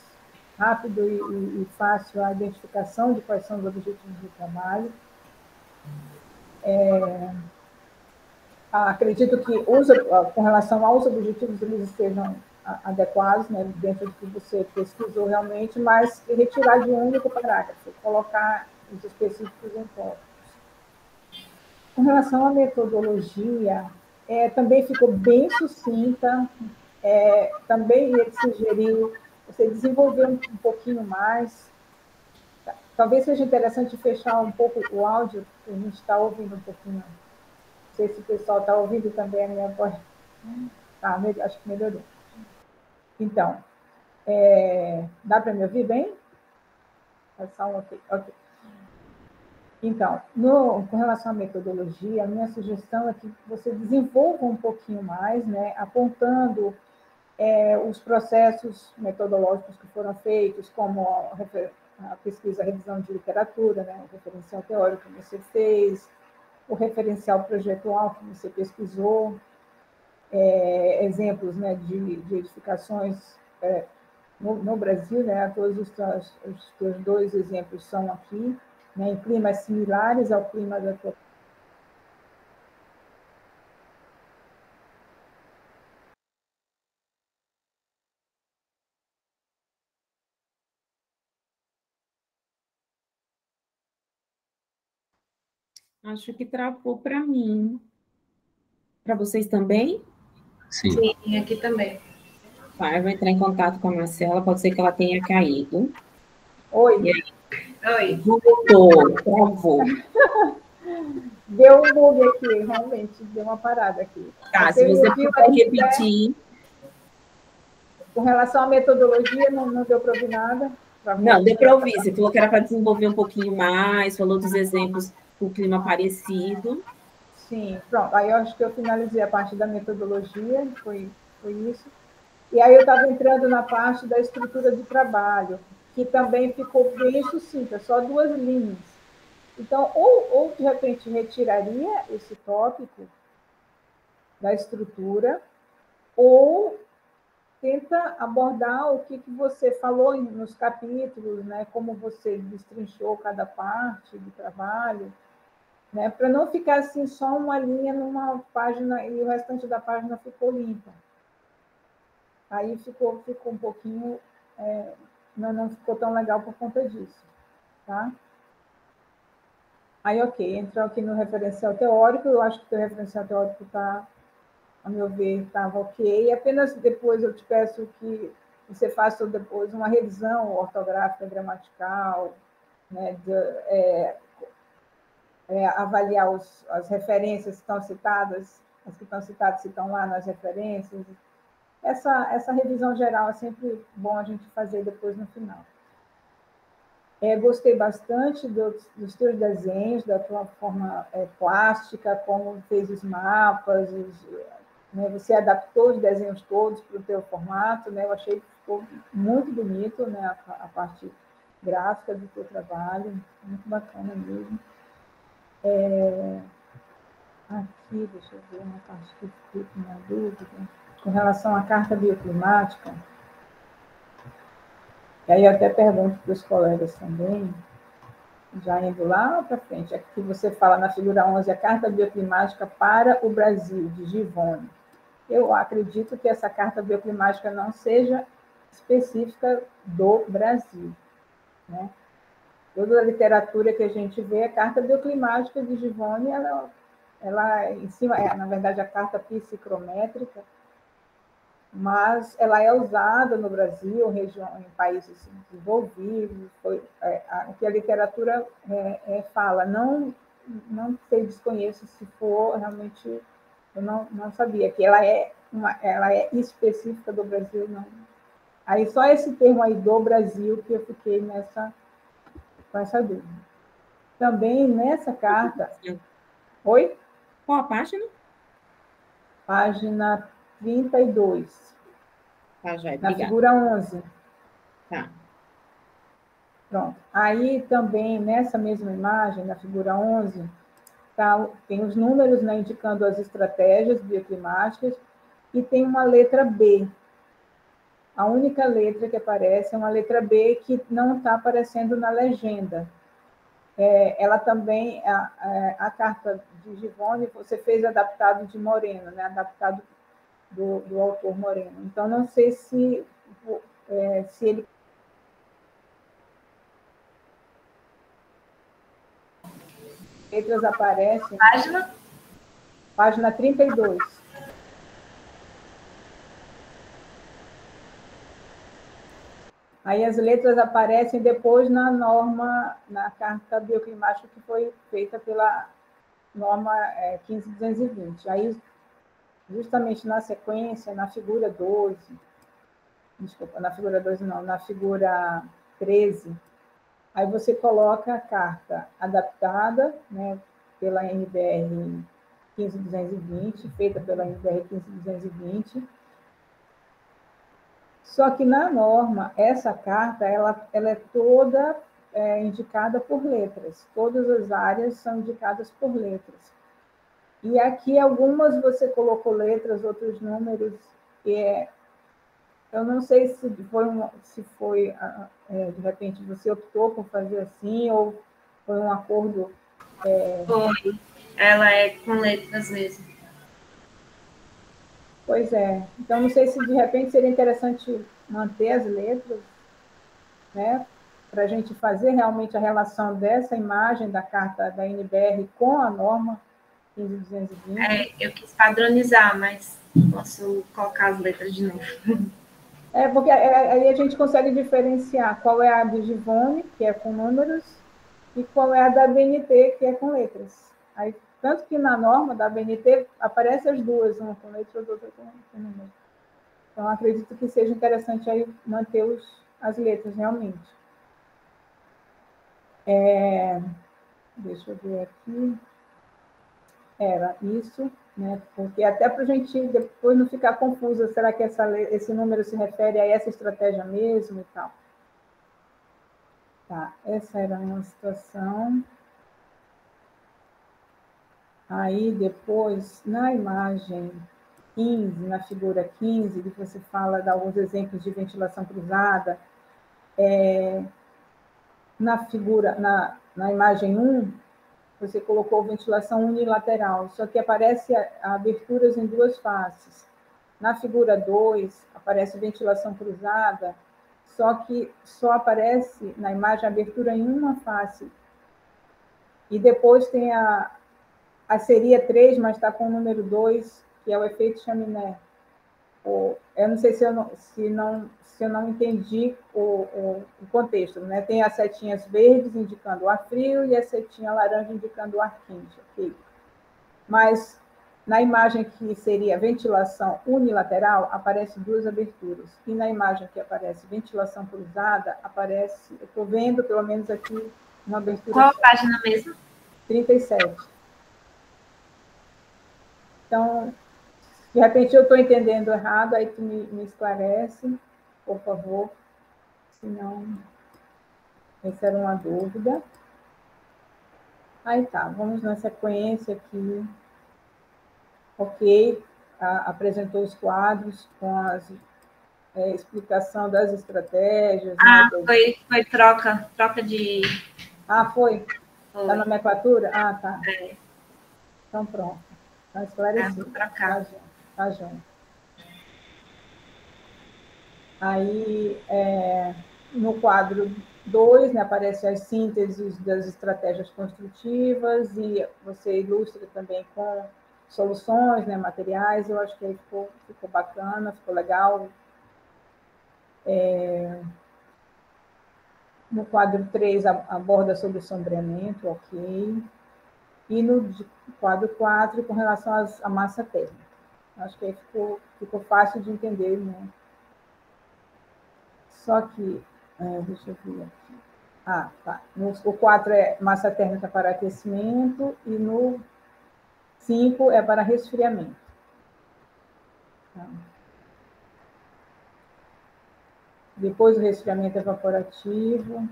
rápido e fácil a identificação de quais são os objetivos do trabalho. Acredito que com relação aos objetivos eles estejam adequados, né, dentro do que você pesquisou realmente, mas retirar de um único parágrafo, colocar os específicos em tópicos. Com relação à metodologia, também ficou bem sucinta, também ia te sugerir você desenvolver um pouquinho mais. Talvez seja interessante fechar um pouco o áudio, que a gente está ouvindo um pouquinho. Não sei se o pessoal está ouvindo também a minha voz. Tá, acho que melhorou. Então, dá para me ouvir bem? É só um ok. Então, com relação à metodologia, a minha sugestão é que você desenvolva um pouquinho mais, né, apontando os processos metodológicos que foram feitos, como a pesquisa, a revisão de literatura, né, o referencial teórico que você fez, o referencial projetual que você pesquisou, exemplos, né, de edificações no Brasil, né, todos os teus dois exemplos são aqui, né, em climas similares ao clima da tua.
Acho que travou para mim. Para vocês também?
Sim, aqui também.
Tá, eu vou entrar em contato com a Marcela, pode ser que ela tenha caído.
Oi.
E aí?
Oi.
Voltou, travou.
Deu um bug aqui, realmente, deu uma parada aqui.
Tá, se você puder repetir.
Com relação à metodologia, não deu para ouvir nada?
Não, deu para ouvir. Você falou que era para desenvolver um pouquinho mais, falou dos exemplos com clima parecido.
Sim, pronto. Aí eu acho que eu finalizei a parte da metodologia, foi isso. E aí eu estava entrando na parte da estrutura de trabalho, que também ficou bem sucinta, só 2 linhas. Então, ou de repente retiraria esse tópico da estrutura, ou tenta abordar o que você falou nos capítulos, né? Como você destrinchou cada parte do trabalho, né? Para não ficar assim só uma linha numa página e o restante da página ficou limpa. Aí ficou um pouquinho, não ficou tão legal por conta disso, tá? Aí, ok, entrou aqui no referencial teórico, eu acho que o referencial teórico está, a meu ver, estava ok. Apenas depois eu te peço que você faça depois uma revisão ortográfica, gramatical, né, avaliar as referências que estão citadas, as que estão citadas se estão lá nas referências. Essa revisão geral é sempre bom a gente fazer depois no final. Gostei bastante dos teus desenhos, da tua forma plástica, como fez os mapas, né, você adaptou os desenhos todos para o teu formato, né, eu achei que ficou muito bonito, né, a parte gráfica do teu trabalho, muito bacana mesmo. Aqui, deixa eu ver uma parte que fiquei com uma dúvida. com relação à carta bioclimática, e aí eu até pergunto para os colegas também, já indo lá para frente, aqui você fala na figura 11, a carta bioclimática para o Brasil, de Givone. Eu acredito que essa carta bioclimática não seja específica do Brasil, né? Toda a literatura que a gente vê, a carta bioclimática de Givone, ela em cima, na verdade, a carta psicrométrica, mas ela é usada no Brasil, em países desenvolvidos, o que a literatura fala. Não sei, desconheço se for realmente, eu não sabia que ela é específica do Brasil, não. Aí só esse termo aí do Brasil que eu fiquei com essa dúvida. Também nessa carta... Oi?
Qual a página?
Página 32.
Tá, já,
na
obrigada.
figura 11.
Tá.
Pronto. Aí também, nessa mesma imagem, na figura 11, tem os números, né, indicando as estratégias bioclimáticas, e tem uma letra B. A única letra que aparece é uma letra B que não está aparecendo na legenda. Ela também, a carta de Givone, você fez adaptado de Moreno, né, adaptado do autor Moreno. Então, não sei se ele... letras aparecem...
Página?
Página 32. Aí as letras aparecem depois na norma, na carta bioclimática que foi feita pela norma 15220. Aí, justamente na sequência, na figura 12, desculpa, na figura 12 não, na figura 13, aí você coloca a carta adaptada, né, pela NBR 15220, feita pela NBR 15220. Só que na norma, essa carta ela é toda indicada por letras. Todas as áreas são indicadas por letras. E aqui algumas você colocou letras, outros números. Eu não sei se foi de repente você optou por fazer assim, ou foi um acordo...
Foi. Ela é com letras mesmo.
Pois é. Então, não sei se de repente seria interessante manter as letras, né, para a gente fazer realmente a relação dessa imagem da carta da NBR com a norma 15220.
Eu quis padronizar, mas posso colocar as letras de novo.
Porque aí a gente consegue diferenciar qual é a do Givone, que é com números, e qual é a da BNT, que é com letras. Aí, tanto que na norma da BNT aparece as duas, uma com letras, outra com números. Então, acredito que seja interessante aí manter as letras, realmente. Deixa eu ver aqui. Era isso, né? Porque até para a gente depois não ficar confusa, será que esse número se refere a essa estratégia mesmo e tal? Tá, essa era uma situação. Aí, depois, na imagem 15, na figura 15, que você fala de alguns exemplos de ventilação cruzada, na imagem 1, você colocou ventilação unilateral, só que aparece aberturas em duas faces. Na figura 2, aparece ventilação cruzada, só que só aparece na imagem abertura em uma face. E depois tem a seria 3, mas está com o número 2, que é o efeito chaminé. Eu não sei se eu não entendi o contexto, né? Tem as setinhas verdes indicando o ar frio e a setinha laranja indicando o ar quente. Okay? Mas na imagem que seria ventilação unilateral, aparece duas aberturas. E na imagem que aparece ventilação cruzada, aparece, eu estou vendo pelo menos aqui uma abertura...
Qual a página mesmo?
37. Então, de repente eu estou entendendo errado, aí tu me esclarece, por favor. Senão, essa era uma dúvida. Aí tá, vamos na sequência aqui. Ok. apresentou os quadros com a explicação das estratégias.
Ah, né, foi troca de...
Ah, foi? Está na nomenclatura? Ah, tá. É. Então, pronto. Está esclarecido. Tá, junto. Aí, no quadro 2, né, aparecem as sínteses das estratégias construtivas e você ilustra também com soluções, né, materiais. Eu acho que aí ficou bacana, ficou legal. No quadro 3, aborda sobre o sombreamento, ok. E no quadro 4, com relação à massa térmica. Acho que aí ficou fácil de entender, né? Só que, deixa eu ver aqui. Ah, tá. O 4 é massa térmica para aquecimento e no 5 é para resfriamento. Tá. Depois o resfriamento evaporativo.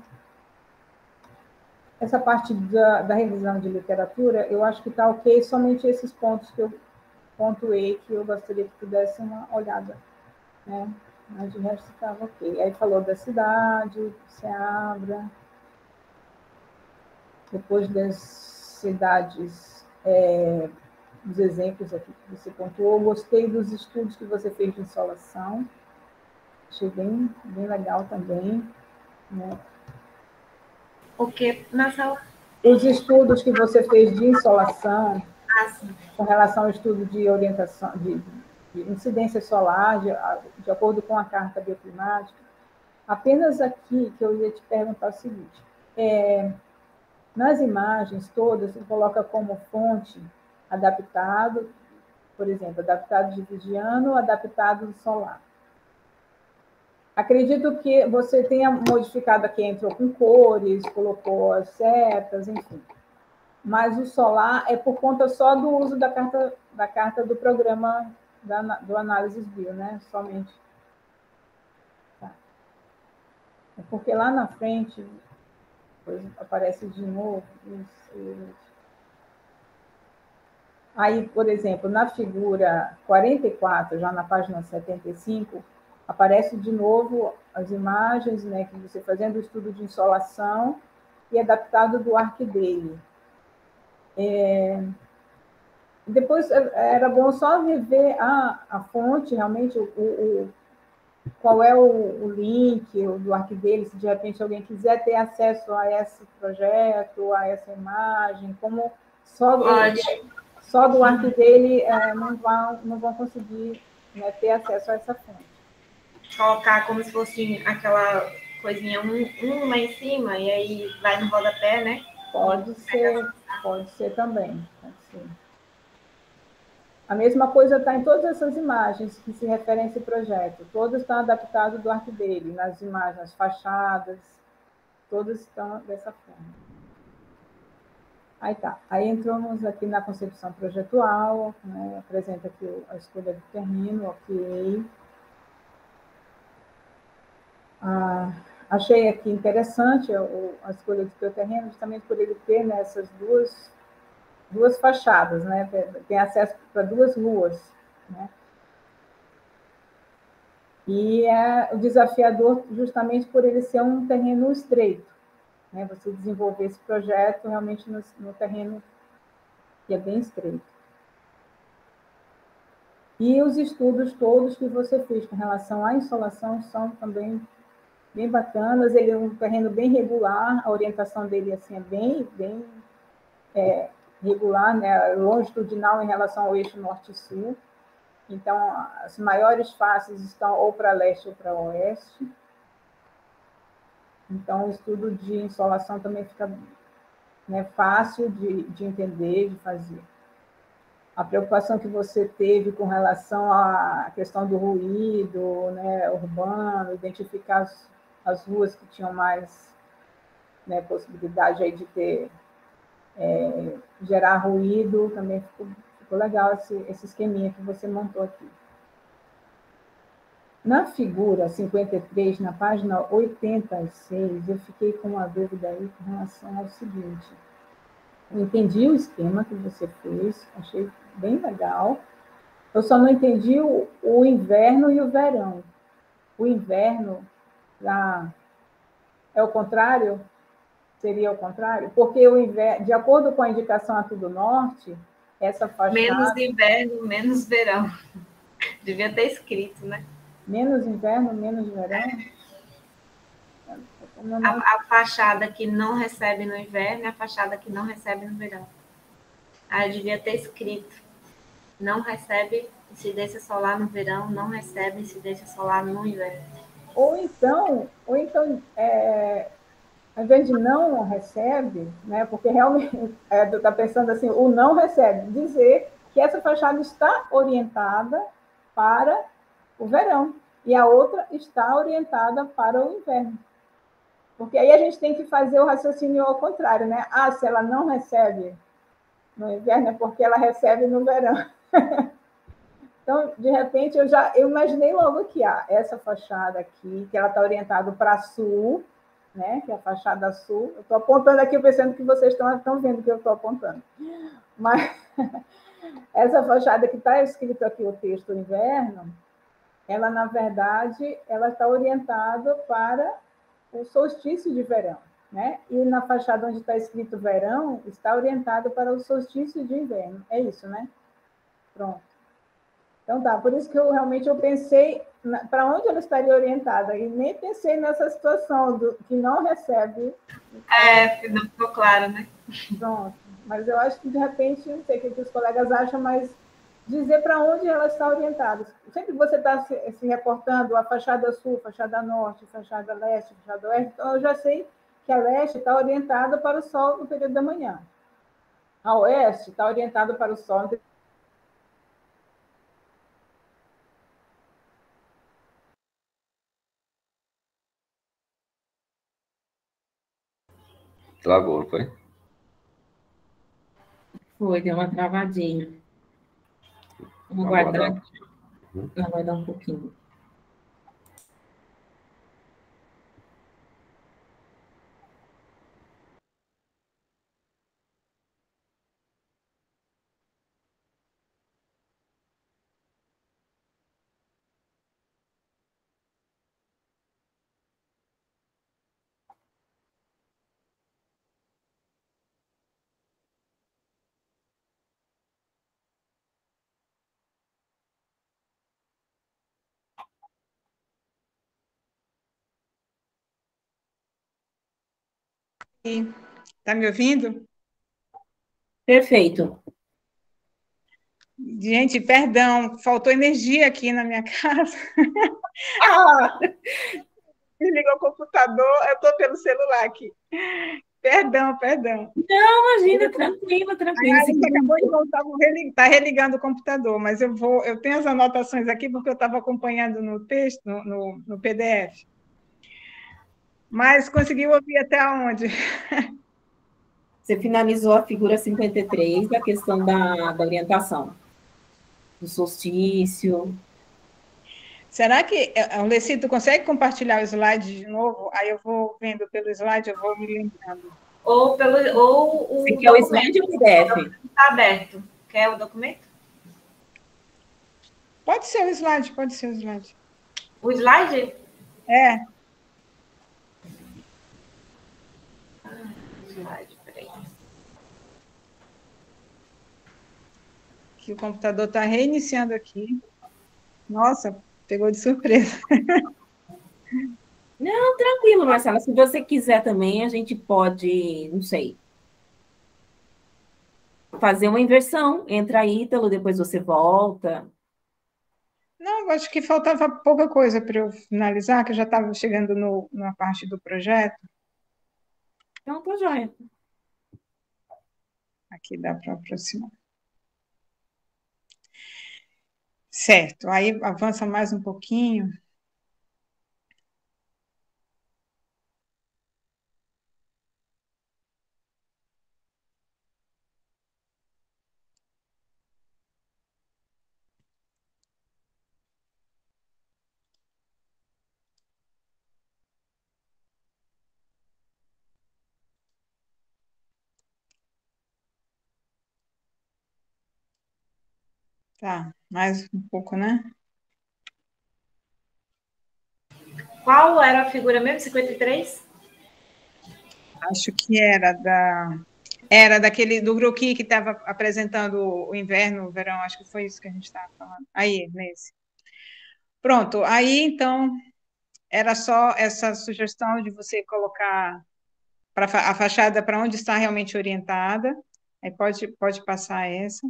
Essa parte da revisão de literatura, eu acho que está ok, somente esses pontos que eu pontuei, que eu gostaria que pudesse uma olhada, né? Mas de resto estava ok. Aí falou da cidade, Seabra, depois das cidades, os exemplos aqui que você pontuou. Gostei dos estudos que você fez de insolação, achei bem legal também, né?
O que, Marcela?
Os estudos que você fez de insolação, com relação ao estudo de orientação, de incidência solar, de acordo com a carta bioclimática. Apenas aqui que eu ia te perguntar o seguinte, nas imagens todas, você coloca como fonte adaptado, por exemplo, adaptado de Vigiano, adaptado solar. Acredito que você tenha modificado aqui, entrou com cores, colocou as setas, enfim. Mas o solar é por conta só do uso da carta do programa do Análises Bio, né? Somente. Tá. É porque lá na frente, depois aparece de novo. Isso. Aí, por exemplo, na figura 44, já na página 75, aparece de novo as imagens, né, que você fazendo o estudo de insolação e adaptado do ArcDaily. Depois, era bom só rever a fonte, realmente, qual é o link do ArcDaily, se de repente alguém quiser ter acesso a esse projeto, a essa imagem, como só do ArcDaily não vão conseguir, né, ter acesso a essa fonte.
Colocar como se fosse aquela coisinha lá em cima, e aí vai no rodapé, né?
Pode ser também. Pode ser. A mesma coisa está em todas essas imagens que se referem a esse projeto. Todas estão adaptadas do ArcDaily, nas imagens, as fachadas, todas estão dessa forma. Aí tá. Aí entramos aqui na concepção projetual, né? Apresenta aqui a escolha do terreno, ok. Achei aqui interessante a escolha do teu terreno, justamente por ele ter, né, essas duas fachadas, né? Tem acesso para duas ruas, né? E é o desafiador justamente por ele ser um terreno estreito, né? Você desenvolver esse projeto realmente no terreno que é bem estreito. E os estudos todos que você fez com relação à insolação são também bem bacanas. Ele é um terreno bem regular, a orientação dele assim, é bem regular, né? Longitudinal em relação ao eixo norte-sul. Então, as maiores faces estão ou para leste ou para oeste. Então, o estudo de insolação também fica, né, fácil de entender, de fazer. A preocupação que você teve com relação à questão do ruído, né, urbano, identificar as ruas que tinham mais, né, possibilidade aí de ter, gerar ruído, também ficou legal esse esqueminha que você montou aqui. Na figura 53, na página 86, eu fiquei com uma dúvida aí com relação ao seguinte. Eu entendi o esquema que você fez, achei bem legal, Eu só não entendi o inverno e o verão. O inverno ah, é o contrário? Seria o contrário? Porque o inverno, de acordo com a indicação aqui do norte, essa
Menos
fachada.
inverno, menos verão. Devia ter escrito, né?
Menos inverno, menos verão?
A fachada que não recebe no inverno e a fachada que não recebe no verão. Aí devia ter escrito: não recebe incidência solar no verão, não recebe incidência solar no inverno.
Ou então ao invés de não recebe, né, porque realmente está pensando assim, o não recebe, dizer que essa fachada está orientada para o verão e a outra está orientada para o inverno. Porque aí a gente tem que fazer o raciocínio ao contrário, né? Ah, se ela não recebe no inverno é porque ela recebe no verão. Então, de repente, eu imaginei logo que essa fachada aqui, que ela está orientada para sul, né? Que é a fachada sul. Eu estou apontando aqui pensando que vocês estão vendo que eu estou apontando. Mas essa fachada que está escrito aqui o texto inverno, ela, na verdade, ela está orientada para o solstício de verão. Né? E na fachada onde está escrito verão, está orientado para o solstício de inverno. É isso, né? Pronto. Então tá, por isso que eu pensei para onde ela estaria orientada e nem pensei nessa situação que não recebe.
Não ficou claro, né?
Pronto. Mas eu acho que de repente, não sei o que os colegas acham, mas dizer para onde ela está orientada. Sempre que você está se reportando a fachada sul, fachada norte, fachada leste, fachada oeste, então eu já sei que a leste está orientada para o sol no período da manhã. A oeste está orientada para o sol no período.
Travou, não foi?
Foi, deu uma travadinha. Vamos
Vamos aguardar.
aguardar um pouquinho.
Está me ouvindo?
Perfeito.
Gente, perdão, faltou energia aqui na minha casa.
Ah!
Desligou o computador, eu estou pelo celular aqui. Perdão, perdão.
Não, imagina, tranquilo, tranquilo.
A gente acabou de voltar, está religando o computador, mas eu tenho as anotações aqui porque eu estava acompanhando no texto, no PDF. Mas conseguiu ouvir até onde?
Você finalizou a figura 53 da questão da orientação, do solstício.
Será que, Lecito, consegue compartilhar o slide de novo? Aí eu vou vendo pelo slide, eu vou me lembrando.
Ou
Você
o
quer o
documento.
slide ou o PDF?
Está aberto. Quer o documento?
Pode ser o slide, pode ser o slide.
O slide?
É.
Slide, peraí.
Que o computador está reiniciando aqui. Nossa, pegou de surpresa.
Não, tranquilo, Marcela. Se você quiser também, a gente pode, não sei, fazer uma inversão. Entra aí, Ítalo, depois você volta.
Não, acho que faltava pouca coisa para eu finalizar, que eu já estava chegando na parte do projeto.
Então, tá joia.
Aqui dá para aproximar. Certo, aí avança mais um pouquinho. Tá, mais um pouco, né?
Qual era a figura mesmo? 53?
Acho que era daquele do Gruqui que estava apresentando o inverno, o verão, acho que foi isso que a gente estava falando. Aí, nesse. Pronto, aí então era só essa sugestão de você colocar para a fachada para onde está realmente orientada. Aí pode passar essa.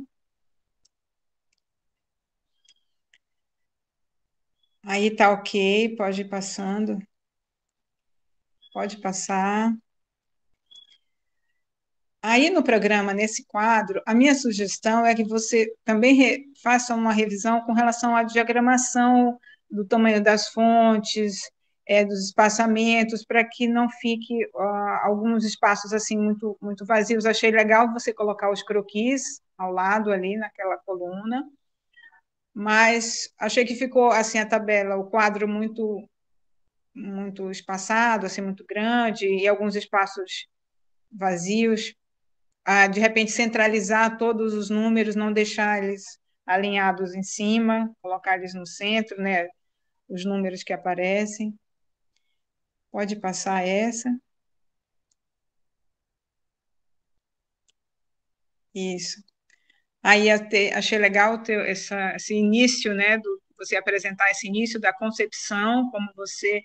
Aí tá ok, pode ir passando. Pode passar. Aí no programa, nesse quadro, a minha sugestão é que você também faça uma revisão com relação à diagramação do tamanho das fontes, dos espaçamentos, para que não fique alguns espaços assim muito vazios. Achei legal você colocar os croquis ao lado ali naquela coluna, mas achei que ficou assim a tabela, o quadro muito espaçado, assim muito grande e alguns espaços vazios. De repente, centralizar todos os números, não deixar eles alinhados em cima, colocar eles no centro, né? Os números que aparecem. Pode passar essa. Isso. Aí achei legal esse início, né? Você apresentar esse início da concepção, como você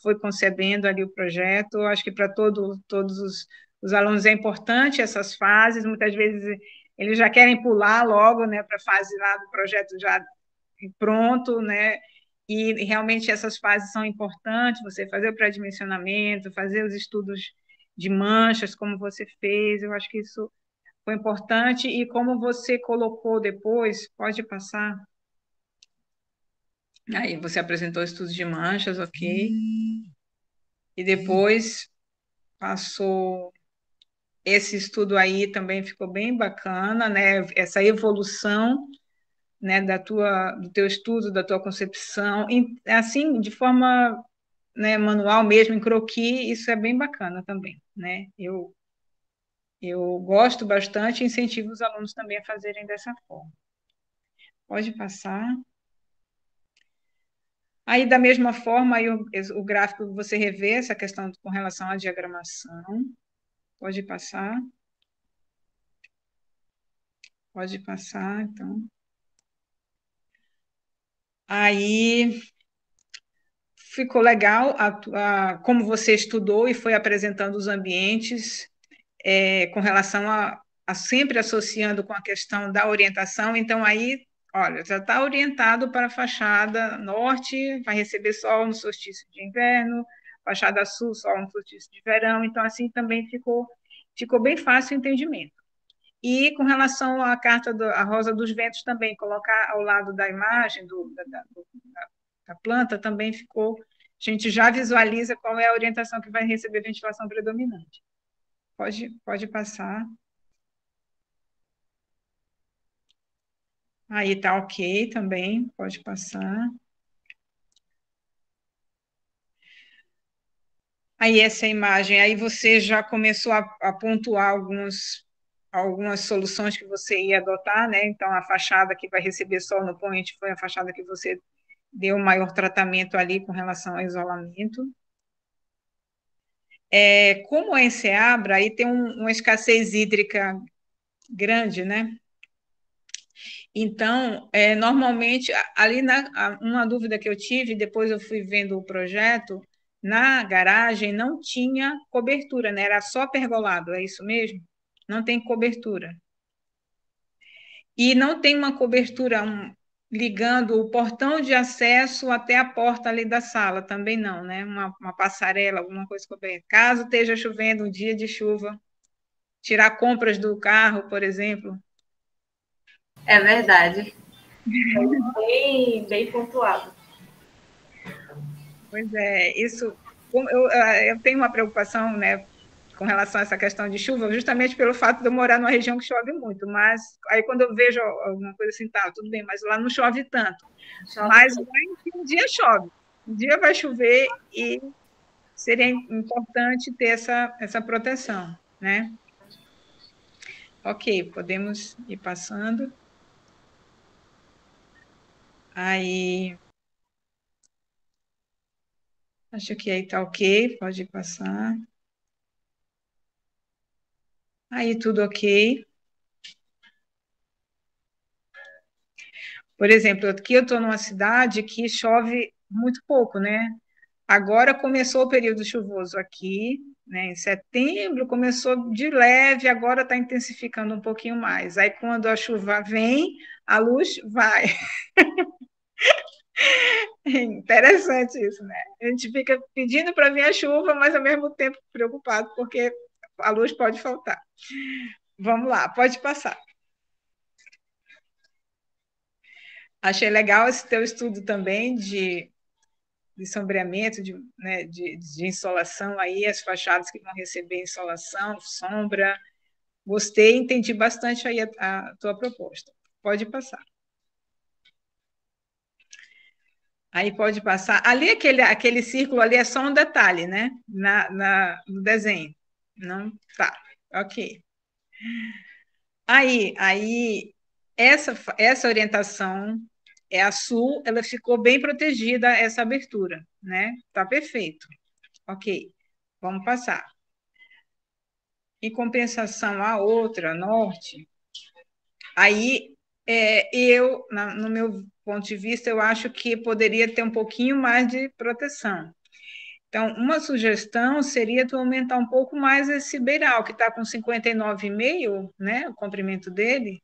foi concebendo ali o projeto. Eu acho que para todos os alunos é importante essas fases. Muitas vezes eles já querem pular logo, né, para a fase lá do projeto já pronto, né? E realmente essas fases são importantes. Você fazer o pré-dimensionamento, fazer os estudos de manchas, como você fez. Eu acho que isso foi importante, e como você colocou depois, pode passar. Aí você apresentou estudos de manchas, ok. E depois passou esse estudo aí, também ficou bem bacana, né? Essa evolução, né, do teu estudo, da tua concepção, assim, de forma, né, manual mesmo, em croquis, isso é bem bacana também, né? Eu gosto bastante e incentivo os alunos também a fazerem dessa forma. Pode passar. Aí, da mesma forma, aí o gráfico você revê essa questão com relação à diagramação. Pode passar. Pode passar, então. Aí ficou legal como você estudou e foi apresentando os ambientes com relação a sempre associando com a questão da orientação. Então, aí, olha, já está orientado para a fachada norte, vai receber sol no solstício de inverno, fachada sul, sol no solstício de verão. Então, assim, também ficou bem fácil o entendimento. E com relação à carta a Rosa dos Ventos também, colocar ao lado da imagem da planta também ficou, a gente já visualiza qual é a orientação que vai receber ventilação predominante. Pode passar. Aí tá ok também, pode passar. Aí essa imagem, aí você já começou a pontuar algumas soluções que você ia adotar, né? Então, a fachada que vai receber sol no point foi a fachada que você deu maior tratamento ali com relação ao isolamento. Como é em Ceabra, aí tem uma escassez hídrica grande, né? Então, normalmente, ali uma dúvida que eu tive, depois eu fui vendo o projeto, na garagem não tinha cobertura, né? Era só pergolado, é isso mesmo? Não tem cobertura. E não tem uma cobertura ligando o portão de acesso até a porta ali da sala, também não, né? Uma passarela, alguma coisa coberta. Caso esteja chovendo, um dia de chuva, tirar compras do carro, por exemplo.
É verdade. Bem pontuado.
Pois é, isso. Eu tenho uma preocupação, né, com relação a essa questão de chuva, justamente pelo fato de eu morar numa região que chove muito, mas aí quando eu vejo alguma coisa assim, tá, tudo bem, mas lá não chove tanto. Mas um dia chove, um dia vai chover e seria importante ter essa proteção, né? Ok, podemos ir passando. Aí, acho que aí está ok, pode passar. Aí, tudo ok. Por exemplo, aqui eu estou numa cidade que chove muito pouco, né? Agora começou o período chuvoso aqui, né? Em setembro começou de leve, agora está intensificando um pouquinho mais. Aí, quando a chuva vem, a luz vai. Interessante isso, né? A gente fica pedindo para vir a chuva, mas ao mesmo tempo preocupado, porque a luz pode faltar. Vamos lá, pode passar. Achei legal esse teu estudo também de sombreamento, né, de insolação aí, as fachadas que vão receber insolação, sombra. Gostei, entendi bastante aí a tua proposta. Pode passar. Aí pode passar. Ali, aquele círculo ali é só um detalhe, né? No desenho. Não? Tá, ok. Aí essa orientação é a sul, ela ficou bem protegida, essa abertura, né? Tá perfeito. Ok, vamos passar. Em compensação, a outra, norte, aí no meu ponto de vista, eu acho que poderia ter um pouquinho mais de proteção. Então, uma sugestão seria tu aumentar um pouco mais esse beiral, que está com 59,5, né, o comprimento dele.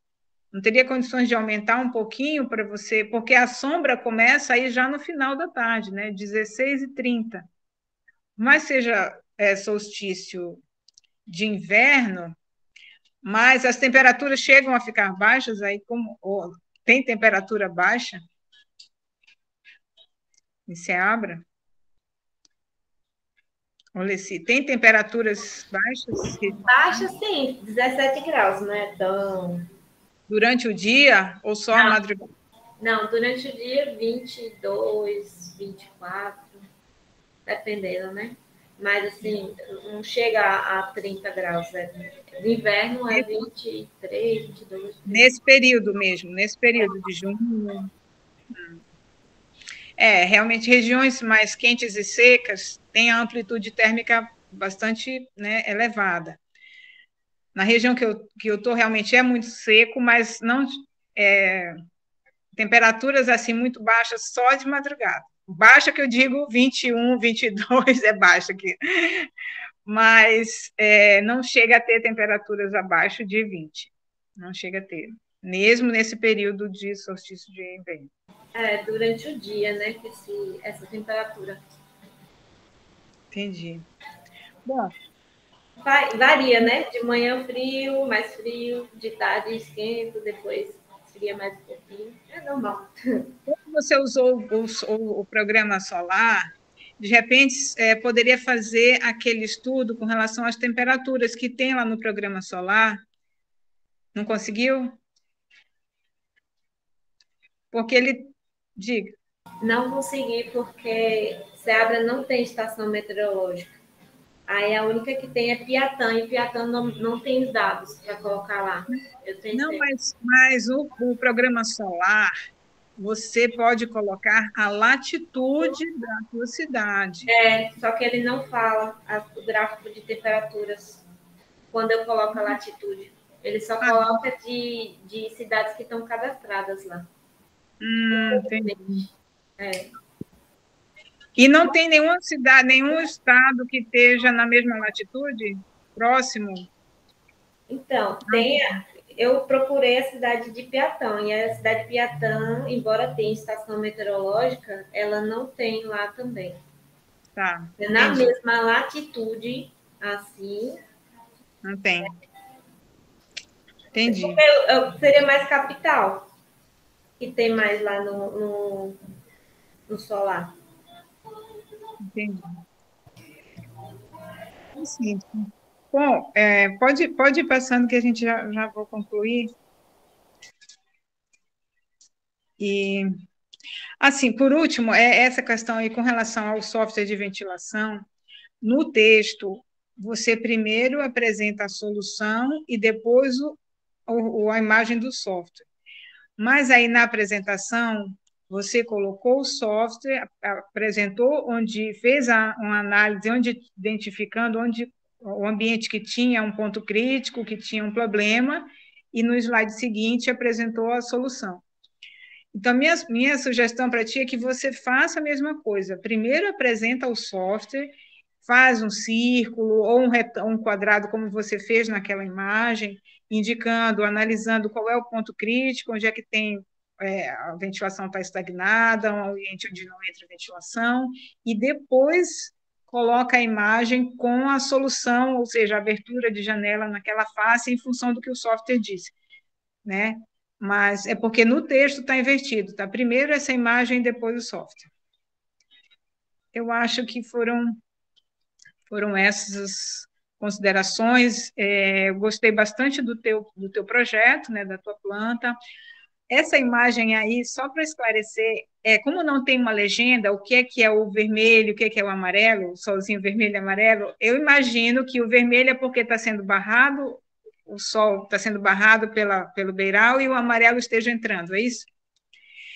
Não teria condições de aumentar um pouquinho para você, porque a sombra começa aí já no final da tarde, né, 16h30. Mas seja solstício de inverno, mas as temperaturas chegam a ficar baixas aí, tem temperatura baixa em Ceabra? Olha, se tem temperaturas baixas?
Baixa, sim, 17 graus, né? Então.
Durante o dia ou só a madrugada?
Não, durante o dia, 22, 24, dependendo, né? Mas, assim, não chega a 30 graus. Né? No inverno é 23, 22.
Nesse período mesmo, nesse período de junho. Realmente, regiões mais quentes e secas têm a amplitude térmica bastante, né, elevada. Na região que eu estou, realmente é muito seco, mas não temperaturas assim muito baixas só de madrugada. Baixa que eu digo 21, 22 é baixa aqui. Mas não chega a ter temperaturas abaixo de 20. Não chega a ter. Mesmo nesse período de solstício de inverno.
Durante o dia, né? Essa temperatura.
Entendi. Bom.
Varia, né? De manhã frio, mais frio, de tarde esquento, depois esfria mais um pouquinho. É normal.
Quando você usou o programa solar, de repente poderia fazer aquele estudo com relação às temperaturas que tem lá no programa solar. Não conseguiu? Porque ele... Diga.
Não consegui, porque Ceabra não tem estação meteorológica. Aí a única que tem é Piatã, e Piatã não tem os dados para colocar lá.
Não, mas o programa solar, você pode colocar a latitude da sua cidade.
Só que ele não fala o gráfico de temperaturas quando eu coloco a latitude. Ele só coloca de cidades que estão cadastradas lá.
Entendi. E não tem nenhuma cidade, nenhum estado que esteja na mesma latitude, próximo?
Então, eu procurei a cidade de Piatã, e a cidade de Piatã, embora tenha estação meteorológica, ela não tem lá também.
Tá.
Na mesma latitude, assim.
Não tem. Entendi.
Seria mais capital, que tem mais lá no solar.
Entendi. Sim. Bom, pode ir passando que a gente já vou concluir. E, assim, por último, essa questão aí com relação ao software de ventilação. No texto, você primeiro apresenta a solução e depois a imagem do software. Mas aí na apresentação, Você colocou o software, apresentou, onde fez uma análise, onde identificando onde o ambiente que tinha um ponto crítico, que tinha um problema, e no slide seguinte apresentou a solução. Então, minha sugestão para ti é que você faça a mesma coisa. Primeiro apresenta o software, faz um círculo ou um quadrado, como você fez naquela imagem, indicando, analisando qual é o ponto crítico, onde é que tem a ventilação está estagnada, um ambiente onde não entra ventilação, e depois coloca a imagem com a solução, ou seja, a abertura de janela naquela face, em função do que o software disse, né? Mas é porque no texto está invertido, tá? Primeiro essa imagem, depois o software. Eu acho que foram essas considerações. Eu gostei bastante do teu projeto, né, da tua planta. Essa imagem aí, só para esclarecer, como não tem uma legenda, o que é o vermelho, o que é o amarelo, o solzinho vermelho e amarelo, eu imagino que o vermelho é porque está sendo barrado, o sol está sendo barrado pelo beiral e o amarelo esteja entrando, é isso?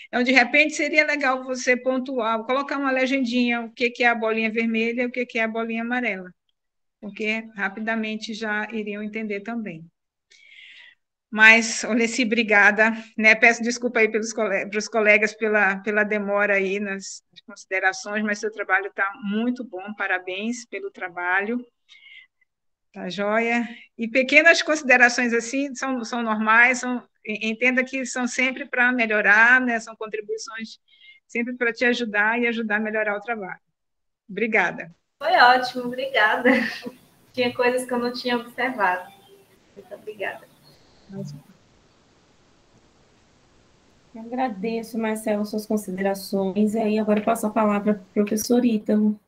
Então, de repente, seria legal você pontuar, colocar uma legendinha, o que é a bolinha vermelha e o que é a bolinha amarela, porque rapidamente já iriam entender também. Mas, Olessi, obrigada, né? Peço desculpa aí para os colegas pela demora aí nas considerações, mas seu trabalho está muito bom, parabéns pelo trabalho, tá joia? E pequenas considerações assim são normais, entenda que são sempre para melhorar, né? São contribuições sempre para te ajudar e ajudar a melhorar o trabalho. Obrigada.
Foi ótimo, obrigada. Tinha coisas que eu não tinha observado. Muito obrigada.
Eu agradeço, Marcelo, suas considerações. E aí, agora eu passo a palavra para o professor Ítalo.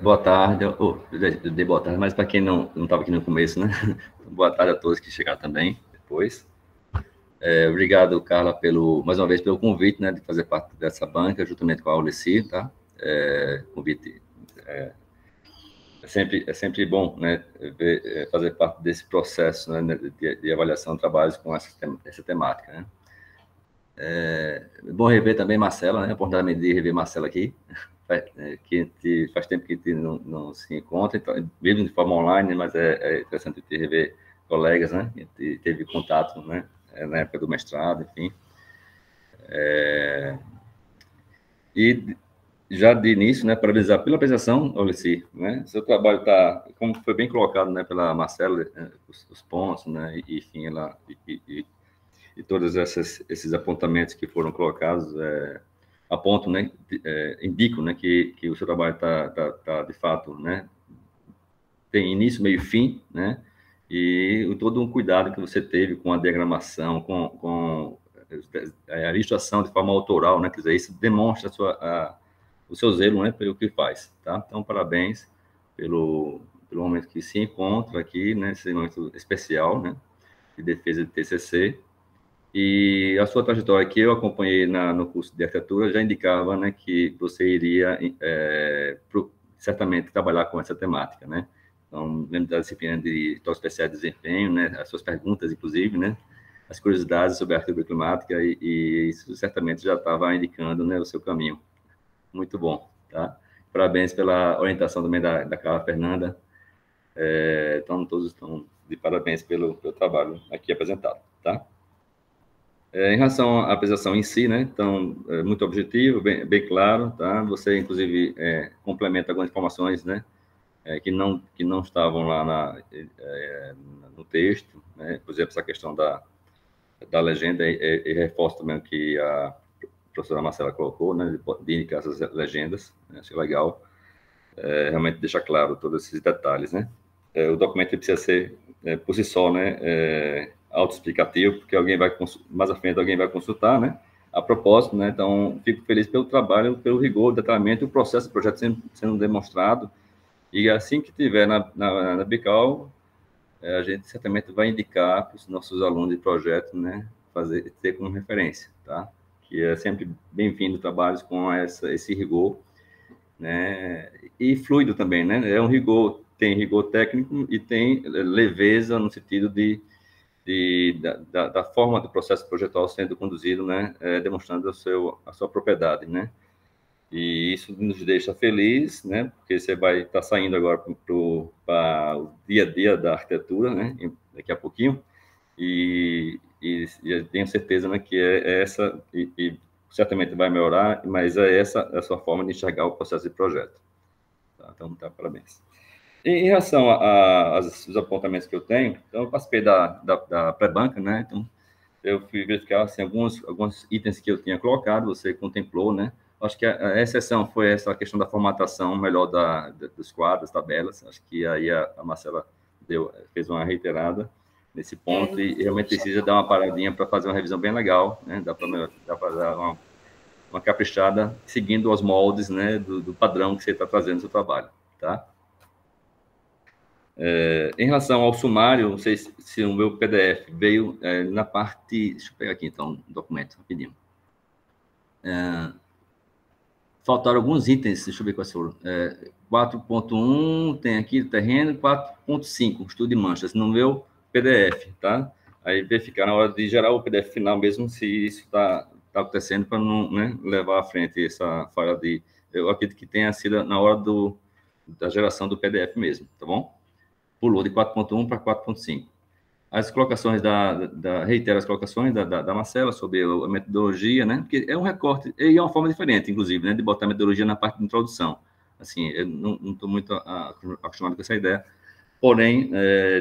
Boa tarde. Eu dei boa tarde, mas para quem não estava aqui no começo, né? Boa tarde a todos que chegaram também depois. Obrigado, Carla, mais uma vez pelo convite, né, de fazer parte dessa banca, juntamente com a Olessi, tá? Convite é sempre bom, né, fazer parte desse processo, né, de avaliação de trabalhos com essa temática, né? Bom rever também Marcela, né? Oportunidade de rever Marcela aqui, que faz tempo que a gente não se encontra, então, mesmo de forma online, mas é interessante te rever colegas, né? A gente teve contato, né, na época do mestrado, enfim. E já de início, né, parabenizar pela apresentação, Olessi, né? Seu trabalho está, como foi bem colocado, né, pela Marcela, os pontos, né, e enfim, e todos esses apontamentos que foram colocados apontam, né, indicam, né, que o seu trabalho tá de fato, né, tem início, meio e fim, né, e todo um cuidado que você teve com a diagramação, com a ilustração de forma autoral, né, quer dizer, isso demonstra o seu zelo, né, pelo que faz, tá? Então, parabéns pelo momento que se encontra aqui, né, esse momento especial, né, de defesa de TCC. E a sua trajetória que eu acompanhei no curso de arquitetura já indicava, né, que você iria certamente trabalhar com essa temática, né? Então, lembro da disciplina de História Especial de Desempenho, né, as suas perguntas, inclusive, né, as curiosidades sobre a arquitetura climática, e isso certamente já estava indicando, né, o seu caminho. Muito bom, tá? Parabéns pela orientação também da Carla Fernanda. Então, todos estão de parabéns pelo trabalho aqui apresentado, tá? Em relação à apresentação em si, né? Então, muito objetivo, bem claro, tá? Você, inclusive, complementa algumas informações, né? Que não estavam lá no texto, né? Por exemplo, essa questão da legenda, e reforço também o que a professora Marcela colocou, né? De indicar essas legendas, né? Acho legal. Realmente deixa claro todos esses detalhes, né? O documento precisa ser, por si só, né? Autoexplicativo, porque mais à frente alguém vai consultar, né? A propósito, né? Então, fico feliz pelo trabalho, pelo rigor, detalhamento, o processo do projeto sendo demonstrado, e assim que tiver na Bical, a gente certamente vai indicar para os nossos alunos de projeto, né? Ter como referência, tá? Que é sempre bem-vindo trabalhos com esse rigor, né? E fluido também, né? Tem rigor técnico e tem leveza no sentido de da forma do processo projetual sendo conduzido, né, demonstrando a sua propriedade, né? E isso nos deixa feliz, né? Porque você vai estar saindo agora para o dia a dia da arquitetura, né? Daqui a pouquinho. E eu tenho certeza, né, que é essa, e certamente vai melhorar, mas é essa a sua forma de enxergar o processo de projeto. Tá? Então, tá, parabéns. Em relação aos apontamentos que eu tenho, então, eu participei da pré-banca, né? Então, eu fui verificar assim, alguns itens que eu tinha colocado, você contemplou, né? Acho que a exceção foi essa questão da formatação melhor dos quadros, tabelas. Acho que aí a Marcela fez uma reiterada nesse ponto e realmente precisa dar uma paradinha para fazer uma revisão bem legal, né? Dá para dar uma caprichada seguindo os moldes, né, do padrão que você está trazendo no seu trabalho, tá? Em relação ao sumário, não sei se o meu PDF veio na parte... Deixa eu pegar aqui, então, o documento, rapidinho. Faltaram alguns itens, deixa eu ver quais foram. 4.1, tem aqui o terreno, 4.5, estudo de manchas, no meu PDF, tá? Aí verificar na hora de gerar o PDF final mesmo, se isso está acontecendo, para não, né, levar à frente essa falha de... Eu acredito que tenha sido na hora da geração do PDF mesmo, tá bom? Pulou de 4.1 para 4.5. As colocações reitero as colocações da Marcela sobre a metodologia, né? Porque é um recorte, e é uma forma diferente, inclusive, né? De botar a metodologia na parte de introdução. Assim, eu não estou muito acostumado com essa ideia, porém,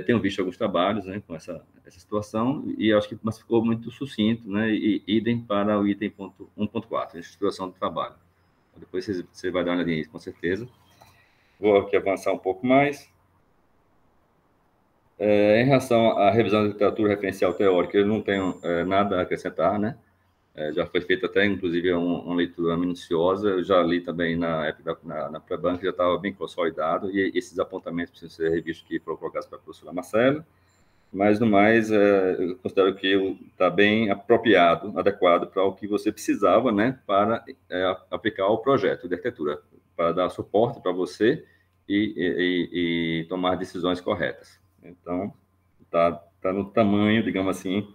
tenho visto alguns trabalhos, né? Com essa situação, e acho que mas ficou muito sucinto, né? E idem para o item 1.4, estruturação do trabalho. Depois você vai dar uma olhadinha nisso, com certeza. Vou aqui avançar um pouco mais. Em relação à revisão da literatura referencial teórica, eu não tenho nada a acrescentar, né? Já foi feita até, inclusive, uma leitura minuciosa. Eu já li também na época na pré-banca, já estava bem consolidado, e esses apontamentos precisam ser revistos aqui para colocados para a professora Marcela. Mas, no mais, eu considero que está bem apropriado, adequado para o que você precisava, né? Para aplicar o projeto de arquitetura, para dar suporte para você e tomar decisões corretas. Então, tá no tamanho, digamos assim,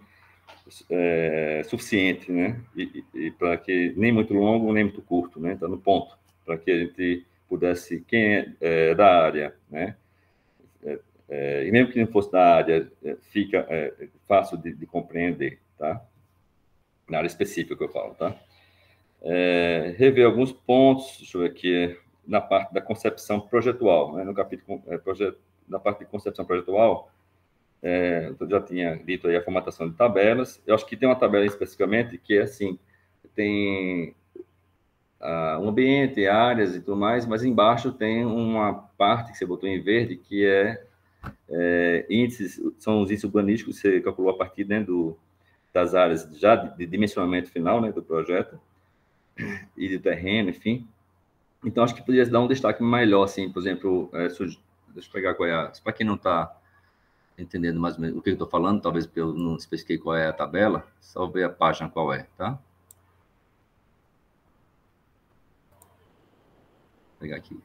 suficiente, né? E para que nem muito longo, nem muito curto, né? Tá no ponto, para que a gente pudesse, quem é da área, né? E mesmo que não fosse da área, fica fácil de compreender, tá? Na área específica que eu falo, tá? Rever alguns pontos, deixa eu ver aqui, na parte da concepção projetual, né? No capítulo da parte de concepção projetual, eu já tinha dito aí a formatação de tabelas. Eu acho que tem uma tabela especificamente que é assim, tem um ambiente, áreas e tudo mais, mas embaixo tem uma parte que você botou em verde que índices, são os índices urbanísticos que você calculou a partir, né, das áreas já de dimensionamento final, né, do projeto e do terreno, enfim. Então, acho que poderia dar um destaque melhor, assim, por exemplo, deixa eu pegar qual é para quem não está entendendo mais ou menos o que eu estou falando, talvez eu não especifiquei qual é a tabela, só ver a página qual é, tá? Vou pegar aqui.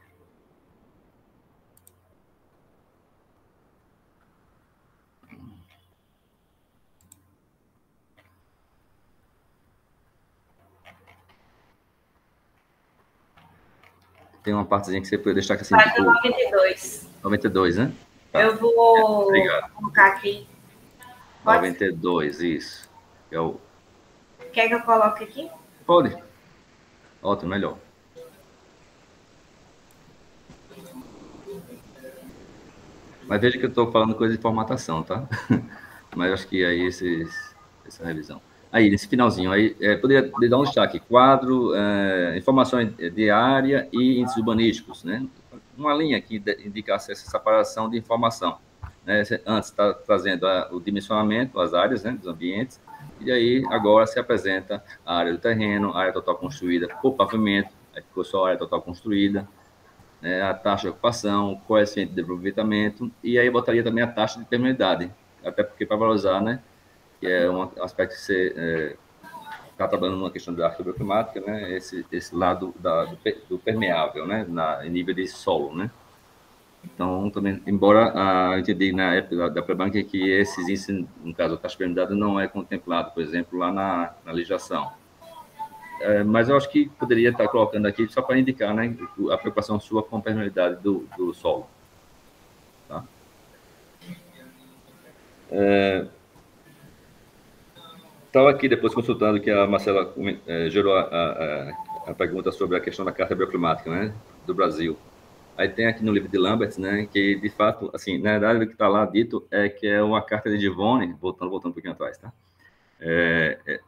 Tem uma partezinha que você pode deixar assim.
Página 92.
92, né?
Tá. Eu vou colocar aqui.
92, isso.
Quer que eu coloque aqui?
Pode. Ótimo, melhor. Mas veja que eu estou falando coisa de formatação, tá? Mas acho que aí essa revisão. Aí, nesse finalzinho, aí poderia dar um destaque. Quadro, informações de área e índices urbanísticos, né? Uma linha que indicasse essa separação de informação. Né? Antes está trazendo o dimensionamento, as áreas, né, dos ambientes, e aí agora se apresenta a área do terreno, a área total construída por pavimento, aí ficou só a área total construída, né, a taxa de ocupação, o coeficiente de aproveitamento, e aí botaria também a taxa de permeabilidade, até porque para valorizar, né, que é um aspecto que você está trabalhando numa questão da arquitetura climática, né, esse lado do permeável, né, em nível de solo, né. Então, também, embora eu entendi na época da pré-banca que esses índices, no caso da taxa de permeabilidade, não é contemplado, por exemplo, lá na legislação. Mas eu acho que poderia estar colocando aqui só para indicar, né, a preocupação sua com a permeabilidade do solo. Tá? Estava aqui depois consultando que a Marcela gerou a pergunta sobre a questão da carta bioclimática, né, do Brasil. Aí tem aqui no livro de Lambert, né, que de fato, assim, na verdade o que está lá dito é que é uma carta de Givone, voltando um pouquinho atrás, tá?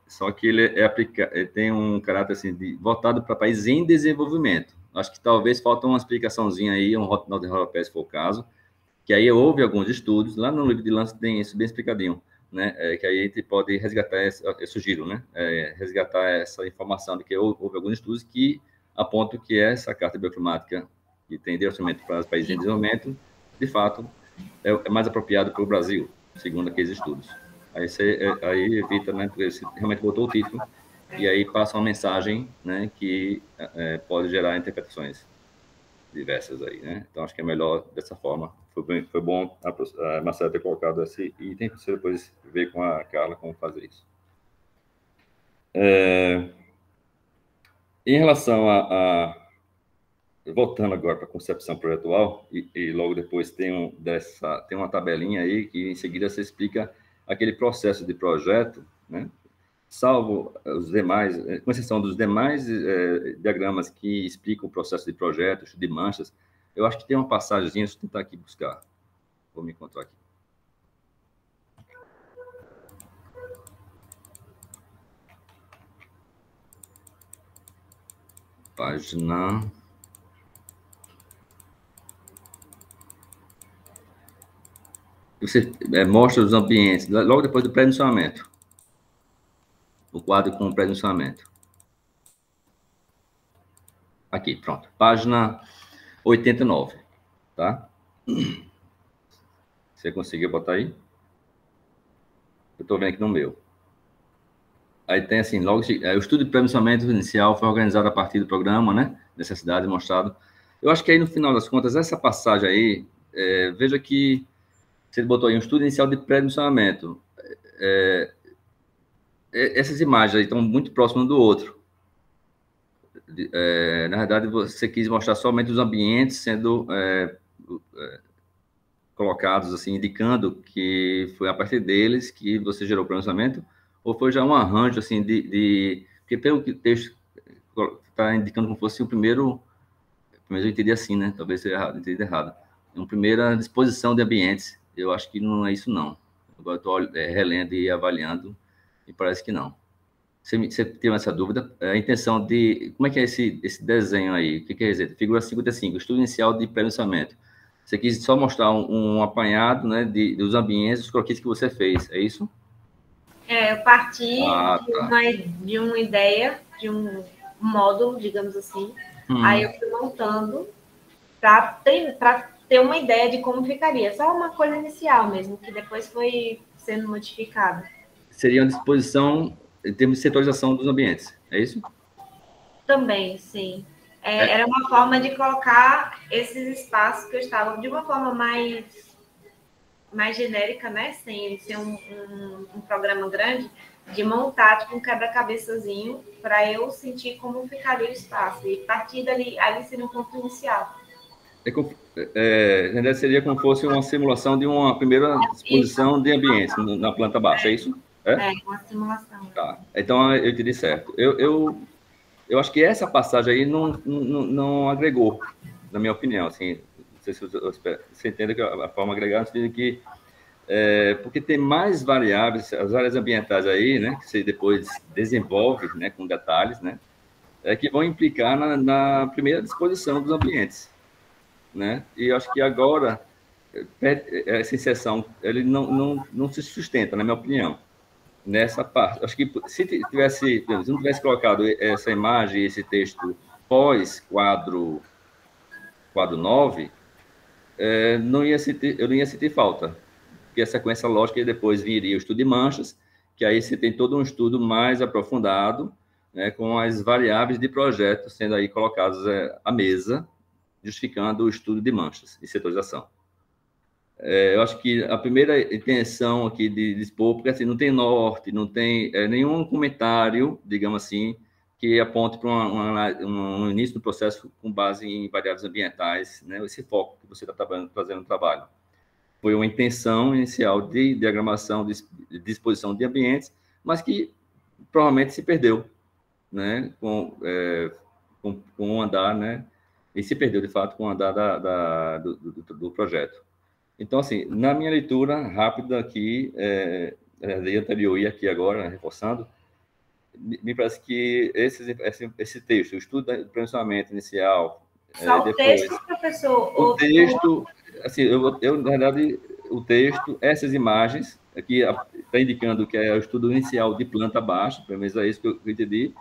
Só que ele tem um caráter assim voltado para países em desenvolvimento. Acho que talvez falta uma explicações aí, um rodapé, se for o caso, que aí houve alguns estudos, lá no livro de Lambert tem isso bem explicadinho, né? Que aí a gente pode resgatar, eu sugiro, né? Resgatar essa informação de que houve alguns estudos que apontam que essa carta bioclimática que tem direcionamento para os países em desenvolvimento, de fato, é mais apropriado para o Brasil, segundo aqueles estudos. Aí evita, né, porque você realmente botou o título, e aí passa uma mensagem, né, que pode gerar interpretações diversas aí, né? Então, acho que é melhor dessa forma. Foi bom a Marcela ter colocado esse item, para você depois ver com a Carla como fazer isso. Em relação voltando agora para a concepção projetual, e logo depois tem uma tabelinha aí que em seguida você explica aquele processo de projeto, né? Salvo os demais, com exceção dos demais diagramas que explicam o processo de projeto, de manchas, eu acho que tem uma passagem, deixa eu tentar aqui buscar, vou me encontrar aqui. Página... Você mostra os ambientes, logo depois do pré-dimensionamento. O quadro com o pré-dimensionamento. Aqui, pronto. Página 89, tá? Você conseguiu botar aí? Eu estou vendo aqui no meu. Aí tem assim, logo, o estudo de pré-dimensionamento inicial foi organizado a partir do programa, né? Necessidade mostrado. Eu acho que aí, no final das contas, essa passagem aí, veja que você botou aí um estudo inicial de pré-dimensionamento. Essas imagens aí estão muito próximas do outro. Na verdade, você quis mostrar somente os ambientes sendo colocados, assim, indicando que foi a partir deles que você gerou o pré-dimensionamento, ou foi já um arranjo, assim, porque pelo que o texto está indicando como fosse o primeiro eu entendi assim, né? Talvez eu entendi errado. Uma primeira disposição de ambientes. Eu acho que não é isso, não. Agora estou relendo e avaliando, e parece que não. Você tem essa dúvida? A intenção de... Como é que é esse desenho aí? O que quer dizer? Figura 55, estudo inicial de pré-lançamento. Você quis só mostrar um apanhado, né, dos ambientes, dos croquis que você fez, é isso?
Eu parti de uma ideia, de um módulo, digamos assim. Aí eu fui montando para ter uma ideia de como ficaria. Só uma coisa inicial mesmo, que depois foi sendo modificada.
Seria uma disposição em termos de setorização dos ambientes, é isso?
Também, sim. Era uma forma de colocar esses espaços que eu estava de uma forma mais genérica, né? Sem ser um programa grande, de montar tipo, um quebra-cabeçazinho para eu sentir como ficaria o espaço. E a partir dali, ali seria um ponto inicial.
Seria como fosse uma simulação de uma primeira disposição de ambientes na planta baixa, é isso?
Uma simulação.
Tá. Então, eu entendi certo. Eu acho que essa passagem aí não agregou, na minha opinião. Assim, não sei se você entende que a forma agregada significa que porque tem mais variáveis, as áreas ambientais aí, né, que você depois desenvolve, né, com detalhes, né, que vão implicar na primeira disposição dos ambientes, né, e eu acho que agora essa inserção, ele não se sustenta, na minha opinião, nessa parte. Acho que se não tivesse colocado essa imagem, esse texto pós-quadro 9, eu não ia sentir falta, porque a sequência lógica depois viria o estudo de manchas, que aí você tem todo um estudo mais aprofundado, né, com as variáveis de projeto sendo aí colocadas à mesa, justificando o estudo de manchas e setorização. Eu acho que a primeira intenção aqui de expor, porque assim, não tem norte, não tem nenhum comentário, digamos assim, que aponte para um início do processo com base em variáveis ambientais, né? Esse foco que você está fazendo no trabalho. Foi uma intenção inicial de diagramação, de disposição de ambientes, mas que provavelmente se perdeu, né? Com o andar, né? E se perdeu, de fato, com o andar do projeto. Então, assim, na minha leitura rápida aqui, de anterior e aqui agora, reforçando, me parece que esse texto, o estudo do planejamento inicial...
Só o
depois,
texto, professor?
O texto, assim, na verdade, o texto, essas imagens, aqui está indicando que é o estudo inicial de planta baixa, pelo menos é isso que eu entendi,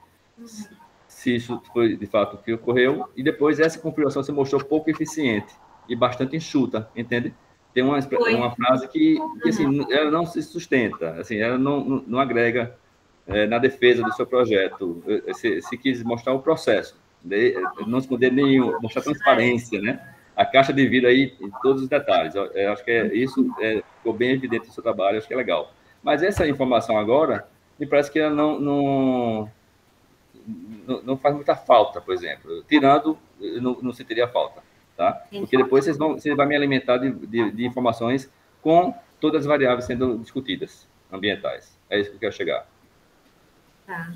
se isso foi, de fato, o que ocorreu, e depois essa configuração se mostrou pouco eficiente e bastante enxuta, entende? Tem uma frase que assim, ela não se sustenta, assim, ela não agrega na defesa do seu projeto. Se quis mostrar o processo, não esconder nenhum, mostrar transparência, né? A caixa de vidro aí, em todos os detalhes. Eu acho que isso ficou bem evidente no seu trabalho, acho que é legal. Mas essa informação agora, me parece que ela não faz muita falta, por exemplo. Tirando, não sentiria falta, tá? Porque depois você vai me alimentar de informações com todas as variáveis sendo discutidas, ambientais. É isso que eu quero chegar.
Tá.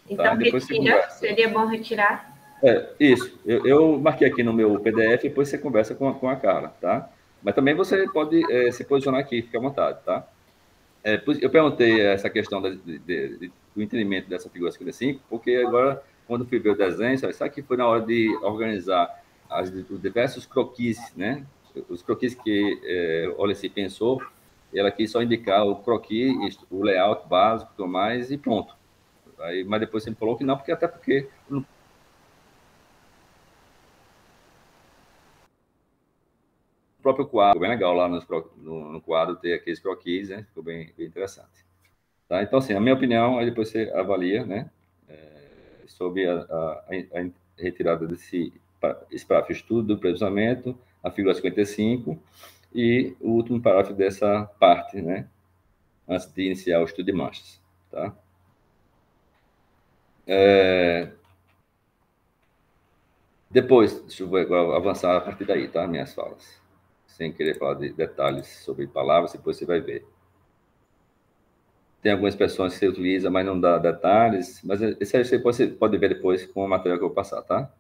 Então, retira, seria bom retirar?
Isso. Eu marquei aqui no meu PDF e depois você conversa com a Carla, tá? Mas também você pode se posicionar aqui, fica à vontade, tá? Eu perguntei essa questão do entendimento dessa figura 55, porque agora, quando fui ver o desenho, sabe que foi na hora de organizar os diversos croquis, né? Os croquis que o Olessi pensou, ela quis só indicar o croquis, o layout básico, tudo mais, e pronto. Mas depois você me falou que não, até porque no próprio quadro, bem legal lá no quadro ter aqueles croquis, né? Ficou bem interessante. Tá? Então, assim, a minha opinião, aí depois você avalia, né? Sobre a retirada desse parágrafo estudo do previsionamento, a figura 55 e o último parágrafo dessa parte, né? Antes de iniciar o estudo de manchas, tá? Depois, deixa eu avançar a partir daí, tá? Minhas falas. Sem querer falar de detalhes sobre palavras, depois você vai ver. Tem algumas expressões que você utiliza, mas não dá detalhes, mas isso aí você pode ver depois com o material que eu vou passar, tá?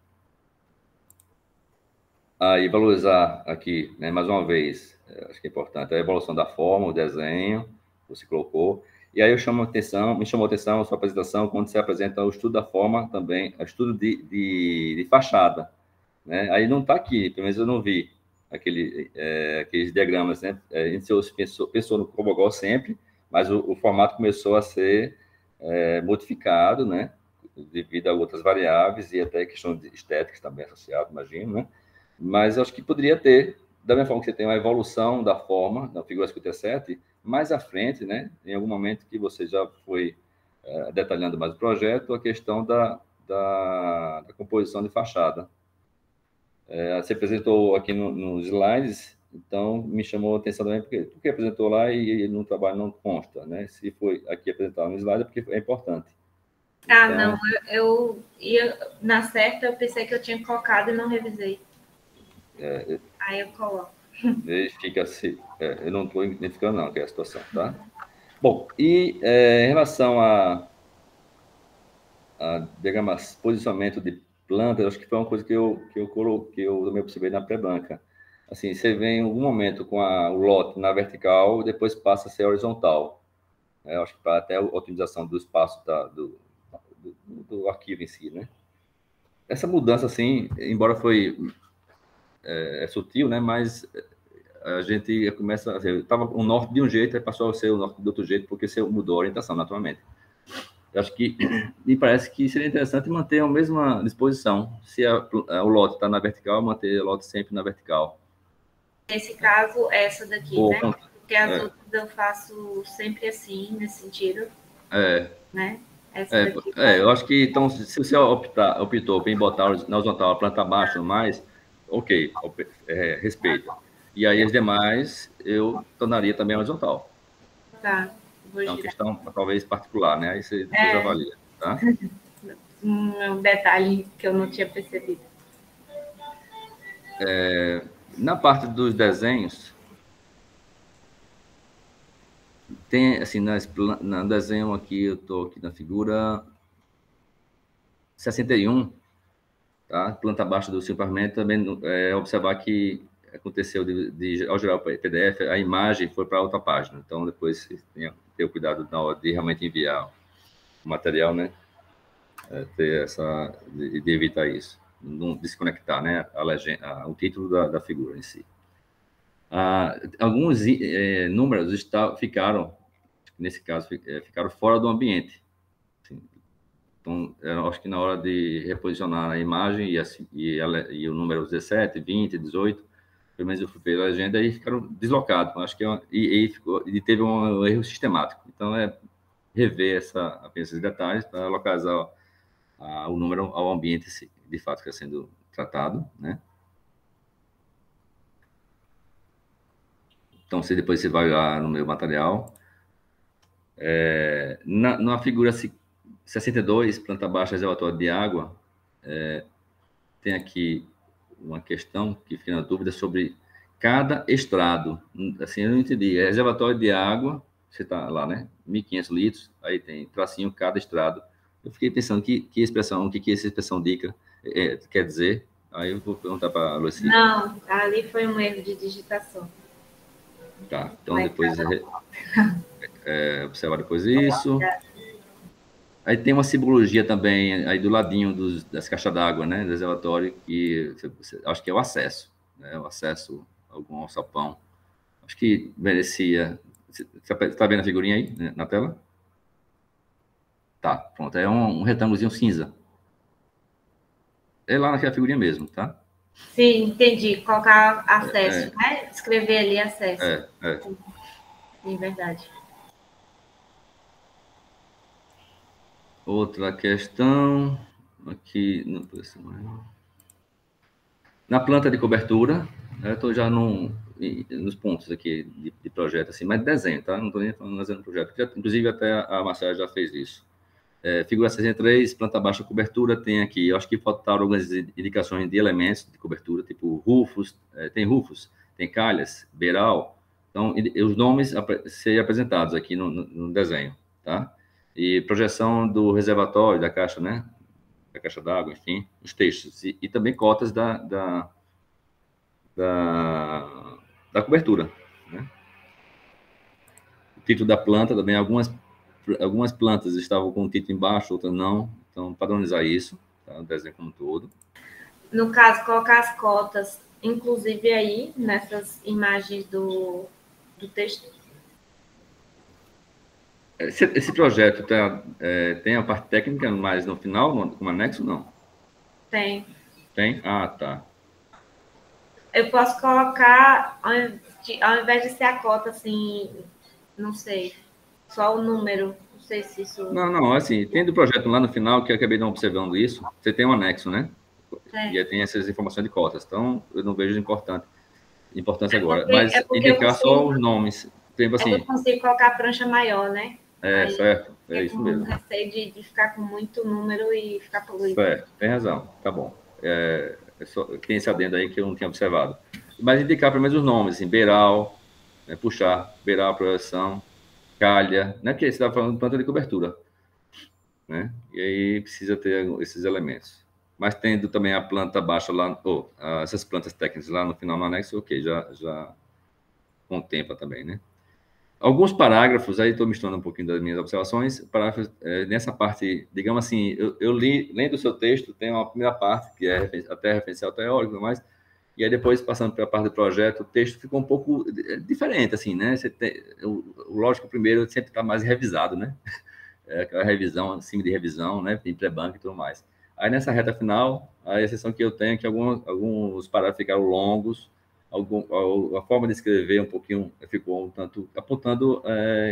Aí, valorizar aqui, né, mais uma vez, acho que é importante, a evolução da forma, o desenho, você colocou, e aí me chamou a atenção a sua apresentação, quando você apresenta o estudo da forma também, o estudo de fachada, né? Aí não está aqui, pelo menos eu não vi aqueles diagramas, né? A gente pensou no Cobogol sempre, mas o formato começou a ser modificado, né? Devido a outras variáveis e até questões estéticas também associadas, imagino, né? Mas eu acho que poderia ter, da mesma forma que você tem uma evolução da forma, da figura 57, mais à frente, né? Em algum momento que você já foi detalhando mais o projeto, a questão da composição de fachada. Você apresentou aqui nos slides, então me chamou a atenção também, porque apresentou lá e no trabalho não consta, né? Se foi aqui apresentado no slide, é porque é importante.
Então, não, eu ia, na certa, eu pensei que eu tinha colocado e não revisei. Aí eu coloco.
Fica assim, eu não estou identificando não, que é a situação, tá? Bom, e em relação a digamos, posicionamento de plantas, acho que foi uma coisa que eu coloquei, eu também observei na pré-banca. Assim, você vem em algum momento com o lote na vertical, depois passa a ser horizontal. Eu acho que para até a otimização do espaço do arquivo em si, né? Essa mudança, assim, embora foi sutil, né? Mas a gente começa, estava o norte de um jeito, aí passou a ser o norte de outro jeito, porque você mudou a orientação, naturalmente. Eu acho que me parece que seria interessante manter a mesma disposição. Se o lote está na vertical, manter o lote sempre na vertical.
Nesse caso, essa daqui, né? Porque as outras eu faço sempre assim, nesse sentido. Né? Essa daqui.
Eu acho que, então, se você optou em botar na horizontal a planta abaixo mais, ok, respeita. E aí as demais eu tornaria também horizontal.
Tá.
É uma questão talvez particular, né? Aí você depois avalia, tá?
Um detalhe que eu não tinha percebido.
Na parte dos desenhos, tem, assim, no desenho aqui, eu estou aqui na figura 61, tá? Planta abaixo do simplesmente também observar que aconteceu ao gerar o PDF, a imagem foi para outra página. Então, depois, ter o cuidado na hora de realmente enviar o material, né? De evitar isso. Não desconectar, né? A legenda, o título da figura em si. Alguns números ficaram, nesse caso, ficaram fora do ambiente. Assim, então, eu acho que na hora de reposicionar a imagem e o número 17, 20, 18, pelo menos eu fui pela legenda, aí ficaram deslocados. Acho que e teve um erro sistemático. Então, rever apenas esses detalhes para localizar o número ao ambiente, de fato, que está sendo tratado, né? Então, depois você vai lá no meu material. Na figura 62, planta baixa, reservatório de água, tem aqui uma questão que fica na dúvida sobre cada estrado. Assim, eu não entendi. É reservatório de água, você está lá, né? 1.500 litros, aí tem tracinho cada estrado. Eu fiquei pensando que expressão, o que essa expressão dica quer dizer. Aí eu vou perguntar para a Lucy.
Não, ali foi um erro de digitação.
Tá, então depois observar depois isso. Aí tem uma simbologia também aí do ladinho das caixas d'água, né, do reservatório, que acho que é o acesso, né, o acesso a algum alçapão. Acho que merecia. Você está vendo a figurinha aí, né, na tela? Tá, pronto. É um retângulozinho cinza. É lá naquela figurinha mesmo, tá?
Sim, entendi. Colocar acesso, né? Escrever ali acesso. Sim, verdade.
Outra questão aqui na planta de cobertura, eu estou já nos pontos aqui de projeto, assim, mas de desenho, tá? Não estou nem falando de projeto. Inclusive, até a Marcela já fez isso. Figura 63, planta baixa cobertura, tem aqui, eu acho que faltaram algumas indicações de elementos de cobertura, tipo rufos, tem rufos, tem calhas, beiral, então os nomes serem apresentados aqui no desenho, tá? E projeção do reservatório, da caixa, né? Da caixa d'água, enfim, os textos, e também cotas da cobertura, né? O título da planta também, algumas plantas estavam com o título embaixo, outras não. Então, padronizar isso, tá? O desenho como um todo.
No caso, colocar as cotas, inclusive aí, nessas imagens do texto.
Esse projeto tem a parte técnica, mas no final, como anexo, não?
Tem.
Tem? Ah, tá.
Eu posso colocar, ao invés de ser a cota, assim, não sei, só o número. Não sei se isso...
Não, assim, tem do projeto lá no final, que eu acabei não observando isso, você tem um anexo, né? E aí tem essas informações de cotas. Então, eu não vejo importância agora. Mas indicar só os nomes. Tipo assim,
eu consigo colocar a prancha maior, né?
Certo. É isso mesmo.
Eu receio de ficar com muito número e ficar poluído.
Certo, tem razão. Tá bom. Tem esse adendo aí que eu não tinha observado. Mas indicar pelo menos os nomes, assim, beiral, né, puxar, beiral, projeção, calha, né? Porque você está falando de planta de cobertura, né? E aí precisa ter esses elementos. Mas tendo também a planta baixa lá, essas plantas técnicas lá no final no anexo, ok, já contempla também, né? Alguns parágrafos, aí estou misturando um pouquinho das minhas observações, parágrafos, nessa parte, digamos assim, eu lendo o seu texto, tem uma primeira parte, que é até referencial teórico, mas e aí depois, passando para a parte do projeto, o texto ficou um pouco diferente, assim, né? Lógico, o primeiro sempre está mais revisado, né? Aquela revisão, acima de revisão, né? Tem pré-banco e tudo mais. Aí, nessa reta final, a exceção que eu tenho é que alguns parágrafos ficaram longos, a forma de escrever um pouquinho ficou um tanto apontando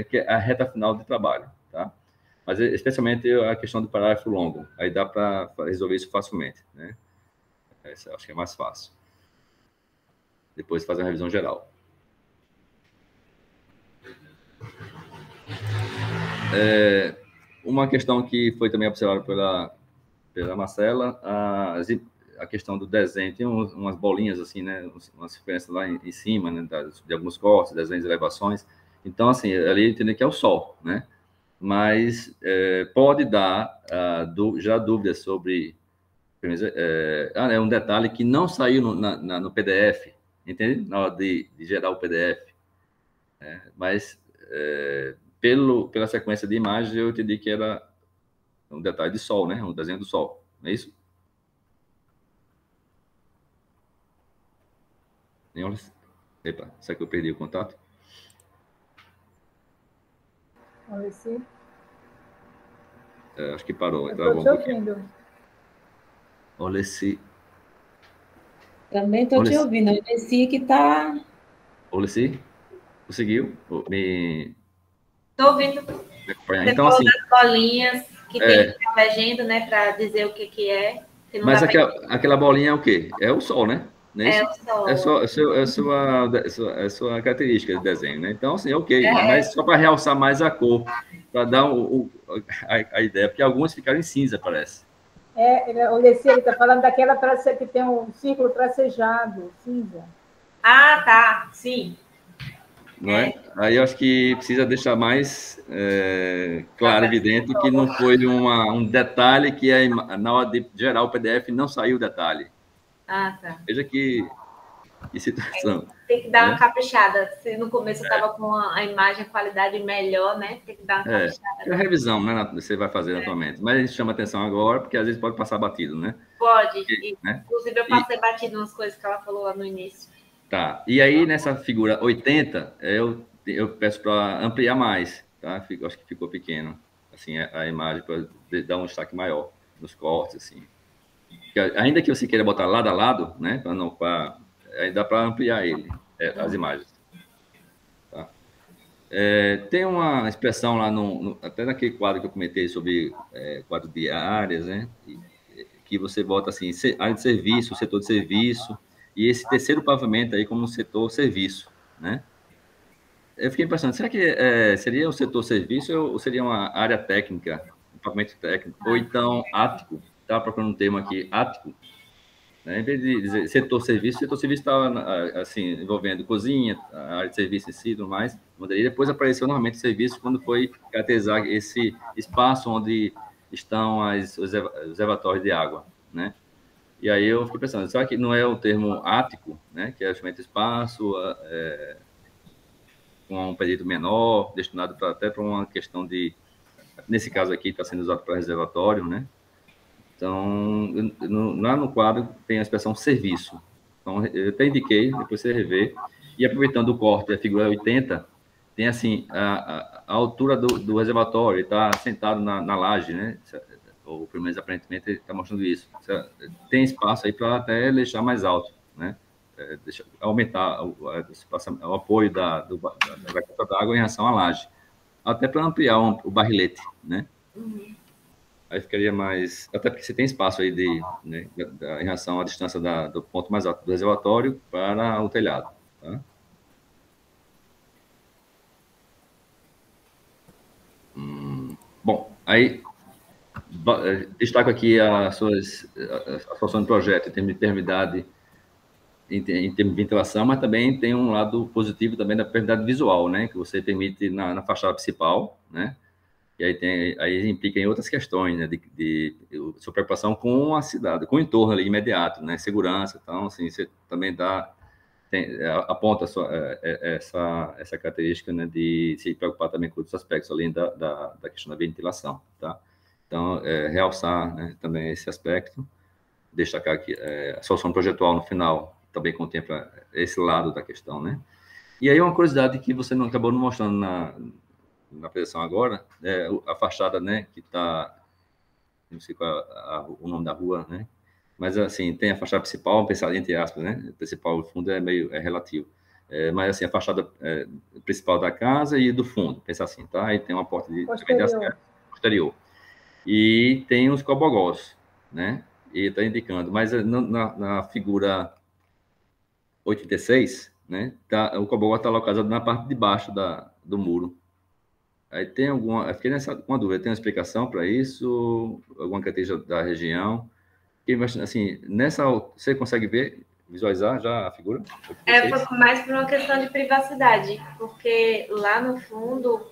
que é a reta final de trabalho, tá? Mas, especialmente, a questão do parágrafo longo. Aí dá para resolver isso facilmente, né? Essa eu acho que é mais fácil. depois fazer uma revisão geral. Uma questão que foi também observada pela Marcela, a questão do desenho, tem umas bolinhas assim, né, umas referências lá em cima, né, de alguns cortes, desenhos, elevações. Então, assim, ali entender que é o Sol, né? Mas pode dar já dúvidas sobre... é um detalhe que não saiu no PDF, entende? Na hora de gerar o PDF. Mas, pela sequência de imagens, eu entendi que era um detalhe de Sol, né? Um desenho do Sol, não é isso? Epa, será que eu perdi o contato?
Vamos ver se...
Acho que parou.
Estou te ouvindo.
Olha se...
Também estou te ouvindo. Eu desci que está...
Olha se... Conseguiu?
Estou ouvindo.
Então, assim...
das bolinhas que tem a legenda, né, para dizer o que é.
Mas aquela bolinha é o quê? É o Sol, né? Não é isso?
O Sol.
É a sua característica de desenho, né? Então, assim, ok. Mas só para realçar mais a cor, para dar a ideia, porque algumas ficaram em cinza, parece.
O Leci, ele está falando daquela que tem um círculo tracejado, cinza.
Ah, tá, sim.
Não é? Aí eu acho que precisa deixar mais claro, evidente, que não foi um detalhe que na hora de gerar o PDF não saiu o detalhe.
Ah, tá.
Veja que situação.
Tem que dar uma caprichada. Se no começo estava com a imagem, a qualidade melhor, né? Tem que dar uma caprichada.
É a revisão, né? Você vai fazer atualmente. Mas a gente chama atenção agora, porque às vezes pode passar batido, né?
Pode. Inclusive, eu passei batido umas coisas que ela falou lá no início.
Tá. E aí, nessa figura 80, eu peço para ampliar mais, tá? Acho que ficou pequeno, assim, a imagem, para dar um destaque maior nos cortes, assim. Ainda que você queira botar lado a lado, né? Aí dá para ampliar as imagens. Tá? Tem uma expressão lá, até naquele quadro que eu comentei sobre quadro de áreas, né? Que você bota assim, área de serviço, setor de serviço, e esse terceiro pavimento aí como setor serviço, né? Eu fiquei pensando, será que seria o setor serviço ou seria uma área técnica, um pavimento técnico, ou então ático? Estava procurando um termo aqui, ático, né? Em vez de dizer setor serviço estava assim, envolvendo cozinha, a área de serviço em si, tudo mais, e depois apareceu novamente o serviço quando foi caracterizar esse espaço onde estão os reservatórios de água, né? E aí eu fiquei pensando, será que não é o termo ático, né? Que é justamente espaço com um período menor, destinado até para uma questão de... Nesse caso aqui, está sendo usado para reservatório, né? Então, lá no quadro tem a expressão serviço. Então, eu até indiquei, depois você revê. E aproveitando o corte, a figura 80, tem assim, a altura do reservatório, ele está sentado na laje, né? Ou pelo menos aparentemente ele está mostrando isso. Tem espaço aí para até deixar mais alto, né? Aumentar o apoio da caixa d'água em relação à laje. Até para ampliar o barrilete, né? Aí ficaria mais... Até porque você tem espaço aí né, em relação à distância do ponto mais alto do reservatório para o telhado, tá? Bom, aí destaco aqui a solução do projeto em termos de termidade, em termos de ventilação, mas também tem um lado positivo também da permeabilidade visual, né? Que você permite na fachada principal, né? E aí implica em outras questões, né? De sua preocupação com a cidade, com o entorno ali imediato, né? Segurança, então, assim, você também aponta essa característica, né? De se preocupar também com outros aspectos, além da questão da ventilação, tá? Então, realçar, né, também esse aspecto, destacar aqui a solução projetual no final também contempla esse lado da questão, né? E aí uma curiosidade que você não acabou não mostrando na apresentação agora, a fachada, né, que está, não sei qual o nome da rua, né? Mas assim, tem a fachada principal, pensar entre aspas, né? O principal, o fundo é meio relativo. Mas assim, a fachada principal da casa e do fundo, pensar assim, tá? Aí tem uma porta de posterior. E tem os cobogós, né? E está indicando, mas na figura 86, né? O cobogó está localizado na parte de baixo do muro. Aí tem alguma... Eu fiquei com uma dúvida. Tem uma explicação para isso? Alguma característica da região? E, assim, você consegue visualizar já a figura?
Foi mais por uma questão de privacidade, porque lá no fundo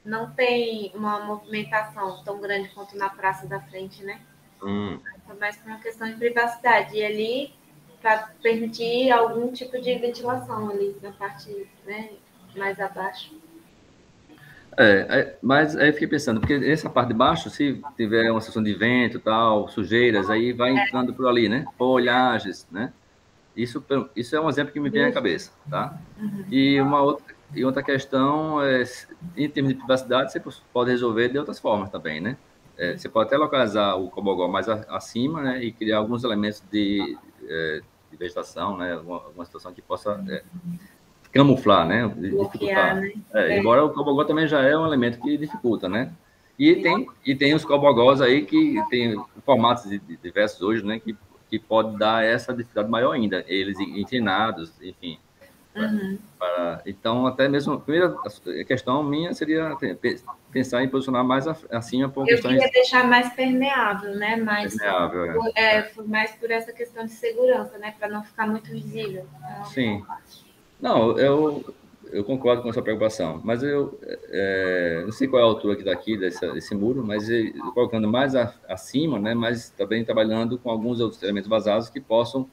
não tem uma movimentação tão grande quanto na praça da frente, né? Foi mais por uma questão de privacidade. E ali, para permitir algum tipo de ventilação ali na parte, né, mais abaixo.
Mas aí eu fiquei pensando, porque essa parte de baixo, se tiver uma situação de vento, tal, sujeiras, aí vai entrando por ali, né? Folhagens, né? Isso é um exemplo que me vem à cabeça, tá? E outra questão é, em termos de privacidade, você pode resolver de outras formas também, né? Você pode até localizar o cobogó mais acima, né? E criar alguns elementos de vegetação, né? Alguma situação que possa camuflar, né?
Bloquear, né?
Embora o cobogó também já é um elemento que dificulta, né? E tem os cobogós aí que tem formatos diversos hoje, né? Que pode dar essa dificuldade maior ainda. Eles inclinados, enfim. Então, até mesmo, a primeira questão minha seria pensar em posicionar mais acima por questões...
Eu queria deixar mais permeável, né?
Permeável,
foi mais por essa questão de segurança, né? Para não ficar muito visível.
Sim. Não, eu concordo com a sua preocupação, mas eu não sei qual é a altura daqui desse muro, mas colocando mais acima, né, mas também trabalhando com alguns outros elementos vazados que possam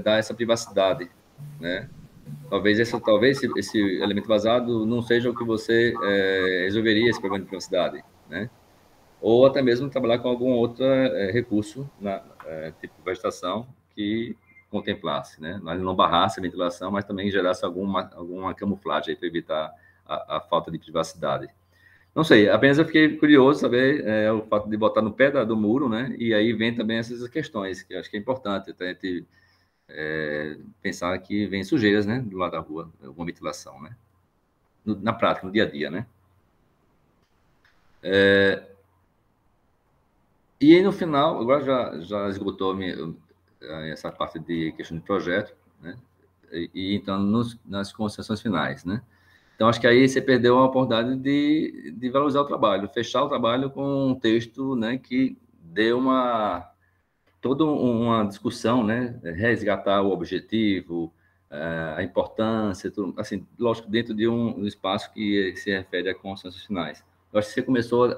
dar essa privacidade, né? Talvez esse elemento vazado não seja o que você resolveria esse problema de privacidade, né? Ou até mesmo trabalhar com algum outro recurso, tipo vegetação, que contemplasse, né? Não barrasse a ventilação, mas também gerasse alguma camuflagem para evitar a falta de privacidade. Não sei, apenas eu fiquei curioso saber o fato de botar no pé do muro, né? E aí vem também essas questões, que eu acho que é importante a gente pensar que vem sujeiras, né? Do lado da rua, alguma ventilação, né? Na prática, no dia a dia, né? E aí, no final, agora já esgotou essa parte de questão de projeto, né? E então, nas concessões finais, né? Então, acho que aí você perdeu a oportunidade de valorizar o trabalho, fechar o trabalho com um texto, né, que deu toda uma discussão, né? Resgatar o objetivo, a importância, tudo, assim, lógico, dentro de um espaço que se refere a considerações finais. Eu acho que você começou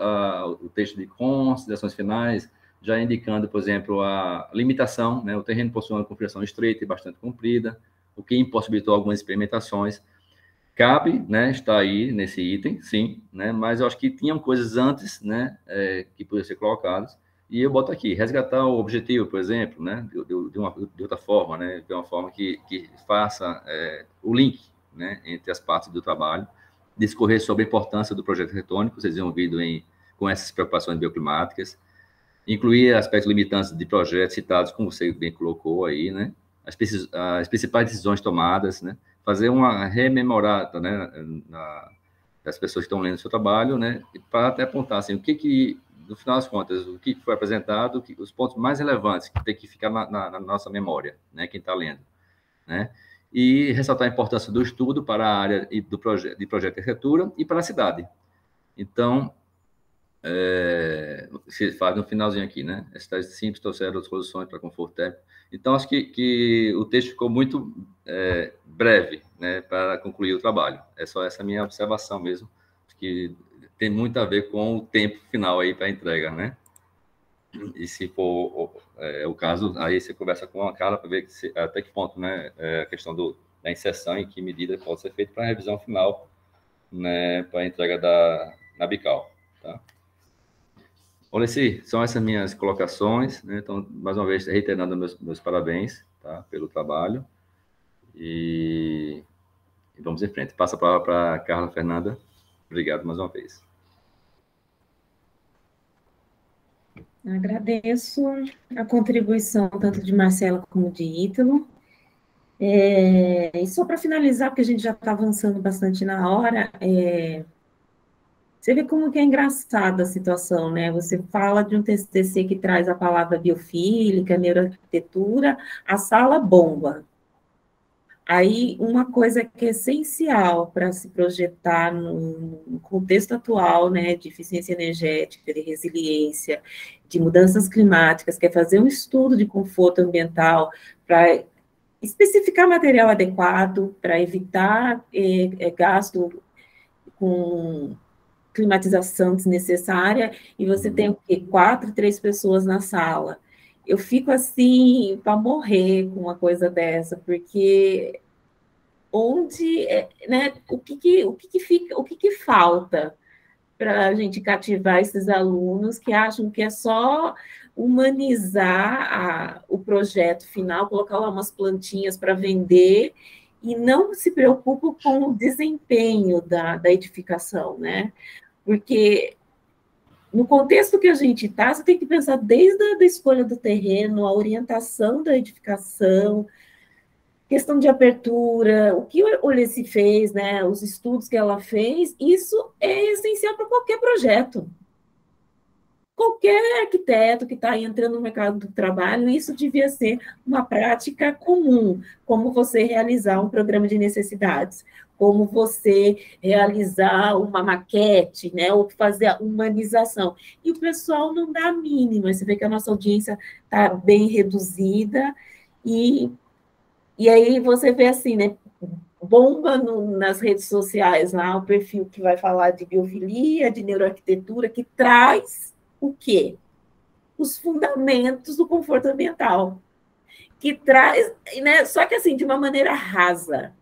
o texto de considerações finais, já indicando, por exemplo, a limitação, né? O terreno possui uma configuração estreita e bastante comprida, o que impossibilitou algumas experimentações. Cabe, né, está aí nesse item, sim, né, mas eu acho que tinham coisas antes, né, que poderiam ser colocadas, e eu boto aqui, resgatar o objetivo, por exemplo, né, de outra forma, né, de uma forma que faça o link, né, entre as partes do trabalho, discorrer sobre a importância do projeto arquitetônico, desenvolvido com essas preocupações bioclimáticas, incluir aspectos limitantes de projetos citados, como você bem colocou aí, né, as principais decisões tomadas, né, fazer uma rememorada, né, das pessoas que estão lendo o seu trabalho, né, para até apontar assim, no final das contas, o que foi apresentado, os pontos mais relevantes que tem que ficar na nossa memória, né, quem está lendo, né, e ressaltar a importância do estudo para a área de projeto de arquitetura e para a cidade. Então, se faz no finalzinho aqui, né? Esses simples trouxeram soluções para conforto térmico. Então, acho que o texto ficou muito breve, né, para concluir o trabalho. É só essa minha observação mesmo, que tem muito a ver com o tempo final aí para a entrega, né? E se for o caso, aí você conversa com a Carla para ver até que ponto, né, a questão da inserção e que medida pode ser feita para a revisão final, né, para a entrega na Bical, tá? Olha, são essas minhas colocações, né? Então, mais uma vez, reiterando meus parabéns, tá, pelo trabalho. E vamos em frente. Passa a palavra para a Carla Fernanda. Obrigado mais uma vez.
Agradeço a contribuição tanto de Marcela como de Ítalo. E só para finalizar, porque a gente já está avançando bastante na hora, você vê como que é engraçada a situação, né? Você fala de um TCC que traz a palavra biofílica, neuroarquitetura, a sala bomba. Aí, uma coisa que é essencial para se projetar no contexto atual, né, de eficiência energética, de resiliência, de mudanças climáticas, que é fazer um estudo de conforto ambiental para especificar material adequado, para evitar gasto com climatização desnecessária, e você tem o quê? 4, 3 pessoas na sala. Eu fico assim, para morrer com uma coisa dessa, porque onde, né, o que falta para a gente cativar esses alunos que acham que é só humanizar o projeto final, colocar lá umas plantinhas para vender e não se preocupam com o desempenho da edificação, né? Porque no contexto que a gente está, você tem que pensar desde a da escolha do terreno, a orientação da edificação, questão de abertura, o que a Olesi fez, né, os estudos que ela fez, isso é essencial para qualquer projeto. Qualquer arquiteto que está entrando no mercado do trabalho, isso devia ser uma prática comum, como você realizar um programa de necessidades, como você realizar uma maquete, né, ou fazer a humanização. E o pessoal não dá a mínima, você vê que a nossa audiência está bem reduzida, e aí você vê assim, né, bomba nas redes sociais lá, o perfil que vai falar de biofilia, de neuroarquitetura, que traz o quê? Os fundamentos do conforto ambiental, que traz, né, só que assim, de uma maneira rasa,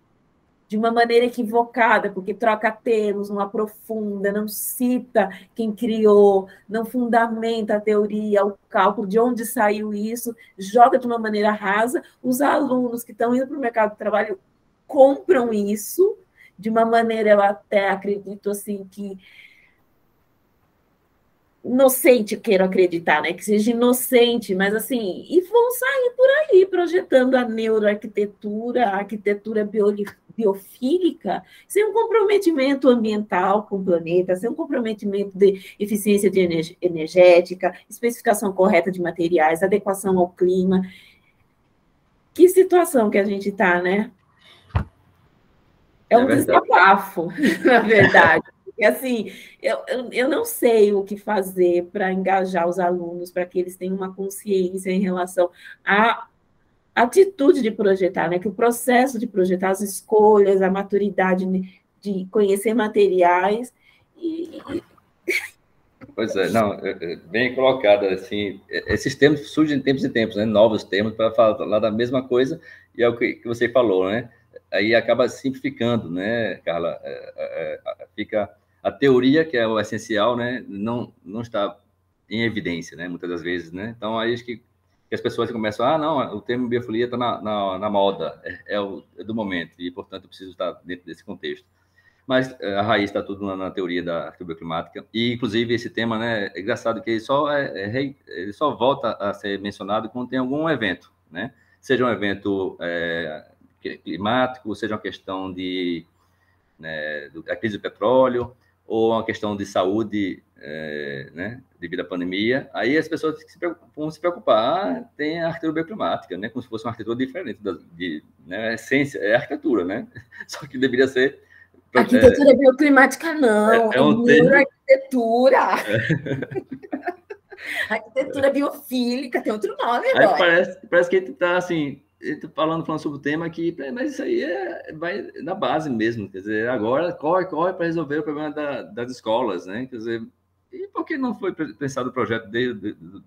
de uma maneira equivocada, porque troca termos, não aprofunda, não cita quem criou, não fundamenta a teoria, o cálculo, de onde saiu isso, joga de uma maneira rasa. Os alunos que estão indo para o mercado de trabalho compram isso, de uma maneira, eu até acredito assim, que inocente, quero acreditar, né? Que seja inocente, mas assim, e vão sair por aí projetando a neuroarquitetura, a arquitetura biofílica, sem um comprometimento ambiental com o planeta, sem um comprometimento de eficiência energética, especificação correta de materiais, adequação ao clima. Que situação que a gente está, né? É um desabafo, na verdade. E assim, eu não sei o que fazer para engajar os alunos, para que eles tenham uma consciência em relação à atitude de projetar, né? Que o processo de projetar, as escolhas, a maturidade de conhecer materiais e...
Pois é, não, bem colocado, assim, esses termos surgem de tempos em tempos, né? Novos termos para falar da mesma coisa, e é o que você falou, né? Aí acaba simplificando, né, Carla? Fica a teoria, que é o essencial, né, não está em evidência, né, muitas das vezes, né? Então, aí acho que as pessoas começam, não, o termo biofilia está na moda, é do momento, e, portanto, eu preciso estar dentro desse contexto. Mas a raiz está tudo na teoria da arquitetura climática, e, inclusive, esse tema, né, é engraçado que ele só volta a ser mencionado quando tem algum evento, né? Seja um evento climático, seja uma questão da crise do petróleo, ou uma questão de saúde, né, devido à pandemia, aí as pessoas vão se preocupar, tem a arquitetura bioclimática, né, como se fosse uma arquitetura diferente, né, a essência é arquitetura, né, só que deveria ser...
Arquitetura bioclimática não, é neuroarquitetura. Arquitetura biofílica, tem outro nome agora.
Aí parece que ele está assim... falando sobre o tema aqui, mas isso aí vai na base mesmo, quer dizer, agora corre para resolver o problema das escolas, né? Quer dizer, e por que não foi pensado o projeto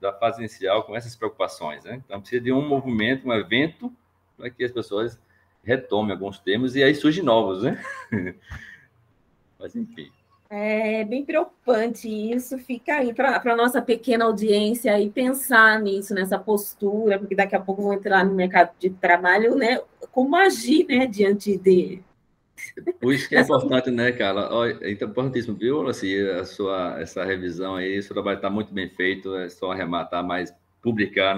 da fase inicial com essas preocupações, né? Então precisa de um movimento, um evento, para que as pessoas retomem alguns temas e aí surgem novos, né? Mas enfim.
É bem preocupante isso, fica aí para a nossa pequena audiência aí pensar nisso, nessa postura, porque daqui a pouco vão entrar no mercado de trabalho, né? Como agir, né, diante de...
Por isso que é importante, né, Carla? É importantíssimo, viu, assim, essa revisão aí, o seu trabalho está muito bem feito, é só arrematar, mas publicar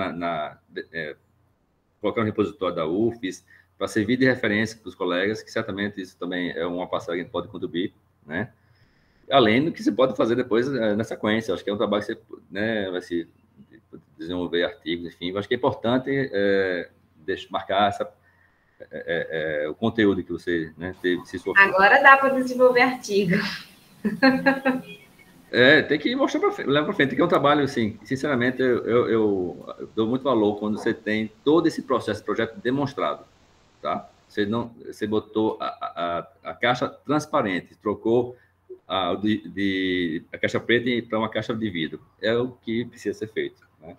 colocar no repositório da UFES, para servir de referência para os colegas, que certamente isso também é uma parcela que a gente pode contribuir, né? Além do que se pode fazer depois na sequência. Acho que é um trabalho que você, né, vai se desenvolver artigos, enfim. Acho que é importante marcar o conteúdo que você, né, teve, se sofreu.
Agora dá para desenvolver artigo.
Tem que mostrar para frente, levar para frente, que é um trabalho, assim, sinceramente, eu dou muito valor quando você tem todo esse processo, projeto demonstrado, tá? Você botou a caixa transparente, trocou a caixa preta para uma caixa de vidro. É o que precisa ser feito, né?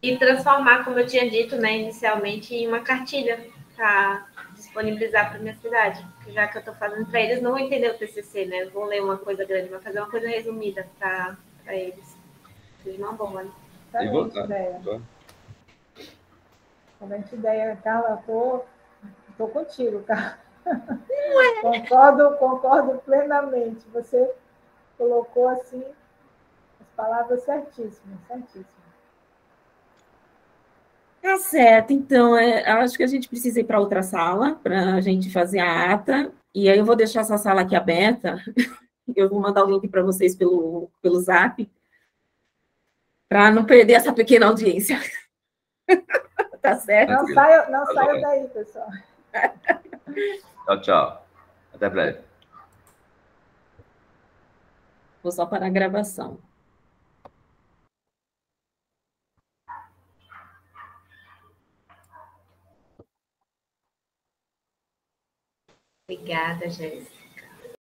E transformar, como eu tinha dito, né, inicialmente, em uma cartilha para disponibilizar para a minha cidade. Já que eu estou fazendo para eles, não vou entender o TCC, né? Eu vou ler uma coisa grande, vou fazer uma coisa resumida para eles. Seja uma boa, né?
Excelente ideia. Excelente ideia, Carla. Estou contigo, Carla. Concordo plenamente. Você colocou, assim, as palavras certíssimas, certíssimas.
Tá certo, então, acho que a gente precisa ir para outra sala para a gente fazer a ata, e aí eu vou deixar essa sala aqui aberta, eu vou mandar o link para vocês pelo Zap, para não perder essa pequena audiência. Tá certo?
Não saia daí, pessoal.
Tchau, tchau. Até breve.
Vou só parar a gravação.
Obrigada, Jéssica.